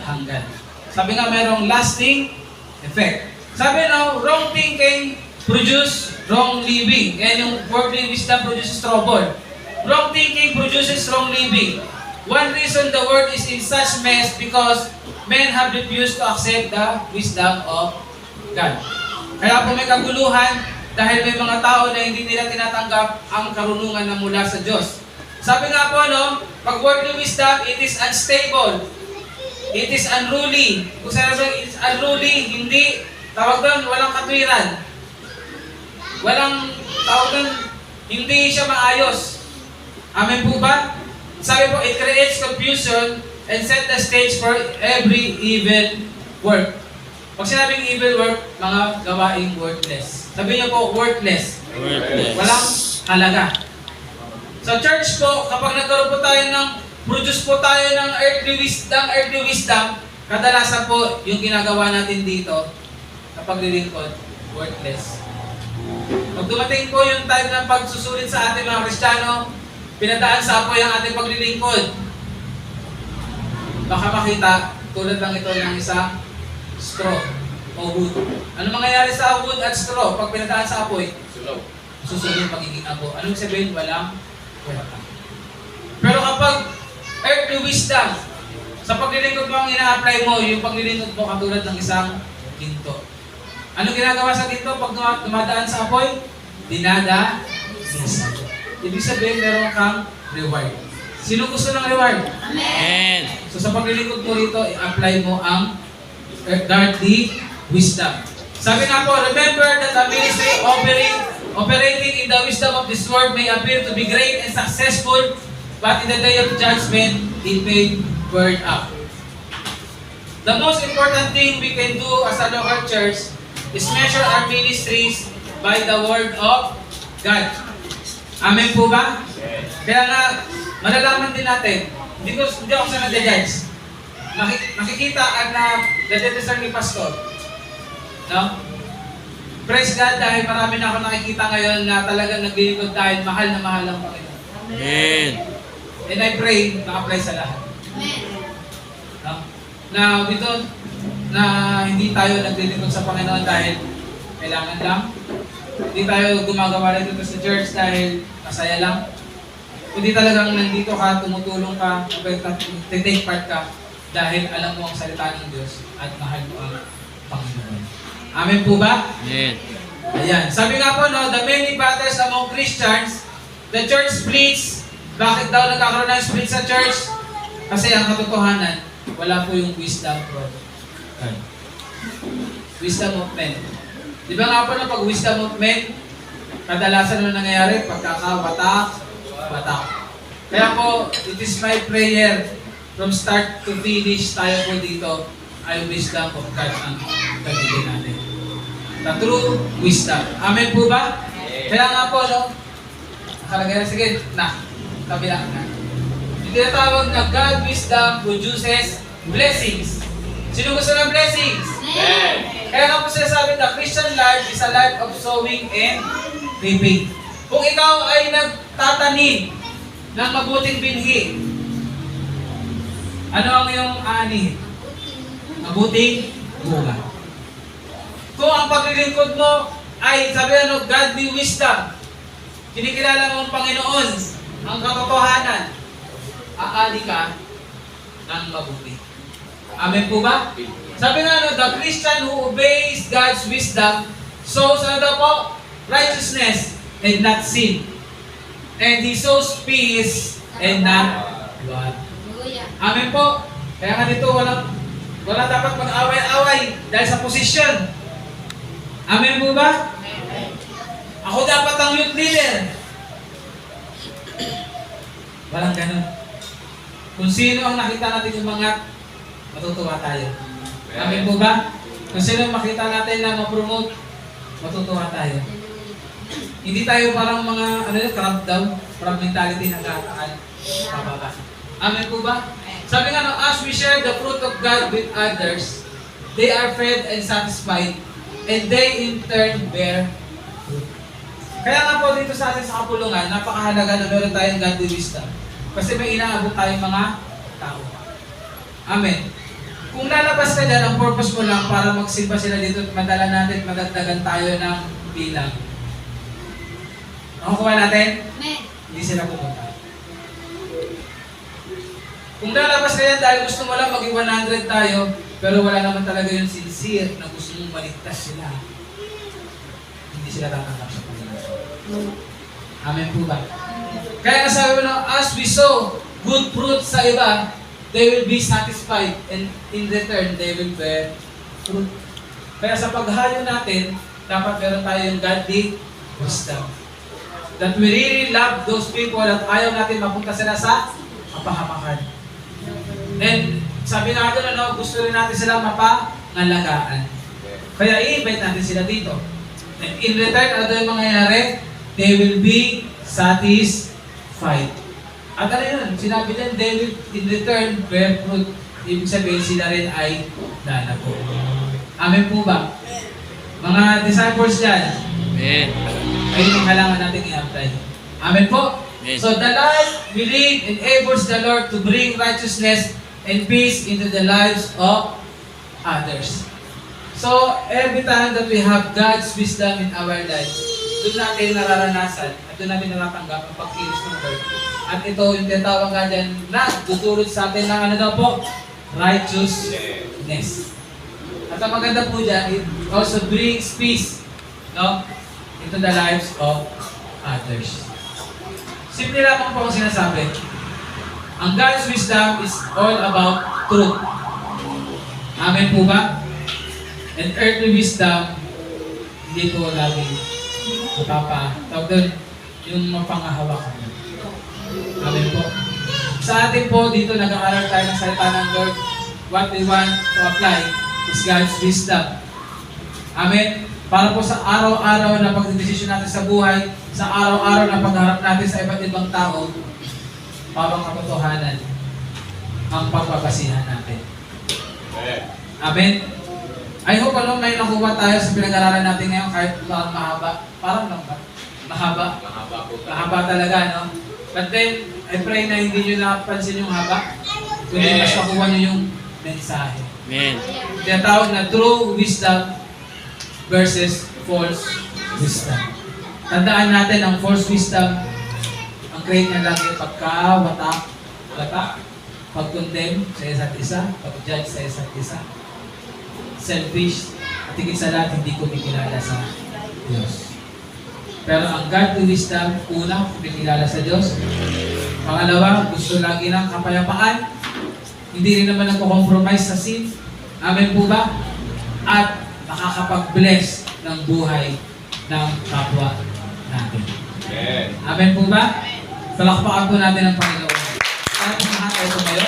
Speaker 1: hanggan. Sabi nga, merong lasting effect. Sabi na, wrong thinking produce wrong living. Yan yung worldly wisdom produces trouble. Wrong thinking produces wrong living. One reason the world is in such mess because men have refused to accept the wisdom of God. Kaya po may kaguluhan dahil may mga tao na hindi nila tinatanggap ang karunungan na mula sa Diyos. Sabi nga po, no, pag worldly wisdom, it is unstable. It is unruly. Kung sabi it is unruly, hindi, tawag doon, walang katwiran. Walang, tawag doon, hindi siya maayos. Amen po ba? Sabi po, it creates confusion and set the stage for every evil work. Pag sinabing evil work, mga gawaing worthless. Sabi niyo po, worthless.
Speaker 2: Worthless.
Speaker 1: Walang halaga. Sa church po, kapag nagkaroon po tayo ng, produce po tayo ng earthly wisdom, kadalasan po yung ginagawa natin dito, kapag lilingkod, worthless. Pag dumating po yung time ng pagsusulit sa ating mga Kristiyano, pinadaan sa apoy ang ating paglilingkod. Baka makita, tulad lang ito ng isang straw o wood. Ano mangyayari sa wood at straw pag pinadaan sa apoy?
Speaker 3: Sulaw.
Speaker 1: Susunod yung pagiging abo. Anong sabihin? Walang kwenta. Pero kapag earthly wisdom, sa paglilingkod mo ang ina-apply mo, yung paglilingkod mo katulad ng isang ginto. Ano ginagawa sa dito pag dumadaan sa apoy? Dinadalisan. Ibig sabihin, meron kang reward. Sino gusto ng reward?
Speaker 2: Amen.
Speaker 1: So sa paglilingkod mo rito, i-apply mo ang godly wisdom. Sabi nga po, remember that the ministry operating in the wisdom of this world may appear to be great and successful, but in the day of judgment, it may burn up. The most important thing we can do as a local church is measure our ministries by the word of God. Amen po ba? Kaya nga, malalaman din natin, hindi ako sa nag-judge. Makikita ang nadedesal ni Pastor. No? Praise God dahil marami na ako nakikita ngayon na talagang naglilingkod dahil mahal na mahal ang Panginoon.
Speaker 2: Amen.
Speaker 1: And I pray na-apply sa lahat. No? Na hindi tayo naglilingkod sa Panginoon dahil kailangan lang. Hindi tayo gumagawa dito sa church dahil masaya lang. Kundi talagang nandito ka, tumutulong ka, take part ka dahil alam mo ang salita ng Diyos at mahal mo ang Panginoon. Amen po ba?
Speaker 2: Amen.
Speaker 1: Ayan. Sabi nga po, no, the many battles among Christians, the church splits. Bakit daw nagkakaroon ng split sa church? Kasi ang katotohanan, wala po yung wisdom from God. Wisdom of men. Di ba nga po na pag wisdom of men, kadalasan ano nangyayari? Pagkakawatak. Kaya po, it is my prayer from start to finish tayo po dito ay wisdom of God ang pagiging natin. The true wisdom. Amen po ba? Kaya nga po, no? Nakalagay na, sige, kabila na. Yung tinatawag na God wisdom produces blessings. Sino gusto ng blessings? Kaya nga po sinasabi na Christian life is a life of sowing and reaping. Kung ikaw ay nagtatanim ng mabuting binhi, ano ang iyong aanihin? Mabuting bunga. Kung ang paglilingkod mo ay sabi godly wisdom, kinikilala mo ang Panginoon, ang katotohanan, aali ka ng mabuti. Amen po ba? Sabi nga the Christian who obeys God's wisdom sows po? Righteousness and not sin. And he sows peace and not blood. Amen po. Kaya nga dito wala dapat mag-away-away dahil sa posisyon. Amen po ba? Ako dapat ang youth leader. Walang ganun. Kung sino ang nakita natin umangat, matutuwa tayo. Amen po ba? Kung sino makita natin na ma-promote, matutuwa tayo. Hindi tayo parang mga, crab daw, crab mentality na kataan, pababa. Amen po ba? Sabi nga, as we share the fruit of God with others, they are fed and satisfied, and they in turn bear fruit. Kaya nga po dito sa atin sa kapulungan, napakahalaga na meron tayong godly wisdom. Kasi may inaabot tayong mga tao. Amen. Kung lalabas ka dyan, ang purpose mo lang para magsimba sila dito at madala natin, madagdagan tayo ng bilang. Makukuha natin? Hindi sila pumunta. Kung lalabas ka yan dahil gusto mo lang maging 100 tayo, pero wala naman talaga yung sincere na gusto mong maligtas sila, hindi sila tatanggap sa Panginoon. Amen po ba? Kaya nasabi mo na, as we sow good fruit sa iba, they will be satisfied and in return, they will bear fruit. Kaya sa paghayo natin, dapat meron tayong godly wisdom. That we really love those people at ayaw natin mapunta sila sa kapahamakan. And sabi nga doon, gusto rin natin sila mapangalagaan. Kaya i-invite natin sila dito. And in return, ano yung mangyayari? They will be satisfied. At ano yun? Sinabi din, they will in return bear fruit. Ibig sabihin sila rin ay lalago. Amen po ba? Mga disciples dyan,
Speaker 2: Amen.
Speaker 1: ayun ang kailangan natin i-apply. Amen po?
Speaker 2: Amen.
Speaker 1: So the life we live enables the Lord to bring righteousness and peace into the lives of others. So every time that we have God's wisdom in our lives, doon natin nararanasan at doon natin natatanggap ang pagkilos ng Lord. At ito yung tinatawag nga dyan na tutulot sa atin ng ano daw po? Righteousness. At ang maganda po dyan, it also brings peace, no? Into the lives of others. Simple lamang po ang sinasabi. Ang God's wisdom is all about truth. Amen po ba? And earthly wisdom, hindi po laging tawag doon, yung mapangahawakan. Amen po. Sa atin po, dito nag-aaral tayo ng salita ng Lord. What we want to apply is God's wisdom. Amen. Para po sa araw-araw na pagdedesisyon natin sa buhay, sa araw-araw na pagharap natin sa iba't ibang tao, parang katotohanan ang pagbabasihan natin. Amen. I hope may nakuha tayo sa pinag-aralan natin ngayon kahit mahaba. Parang lang ba? Mahaba.
Speaker 3: Mahaba po.
Speaker 1: Mahaba talaga, no? But then, I pray na hindi nyo napansin yung haba. Kundi mas makuha nyo yung mensahe.
Speaker 2: Amen.
Speaker 1: Tinatawag na true wisdom versus false wisdom. Tandaan natin ang false wisdom, ang create niya lagi pagka-watak, pag-condemn sa isa't isa, pag-judge sa isa't isa, selfish, at higit sa lahat, hindi kumikilala sa Diyos. Pero ang godly wisdom, una, kumikilala sa Diyos. Pangalawa, gusto lagi ng kapayapaan. Hindi rin naman nagko-compromise sa sin. Amen po ba? At nakakapag-bless ng buhay ng kapwa natin. Amen po ba? Palakpakan po natin ang Panginoon. Kaya po lahat ay tumayo.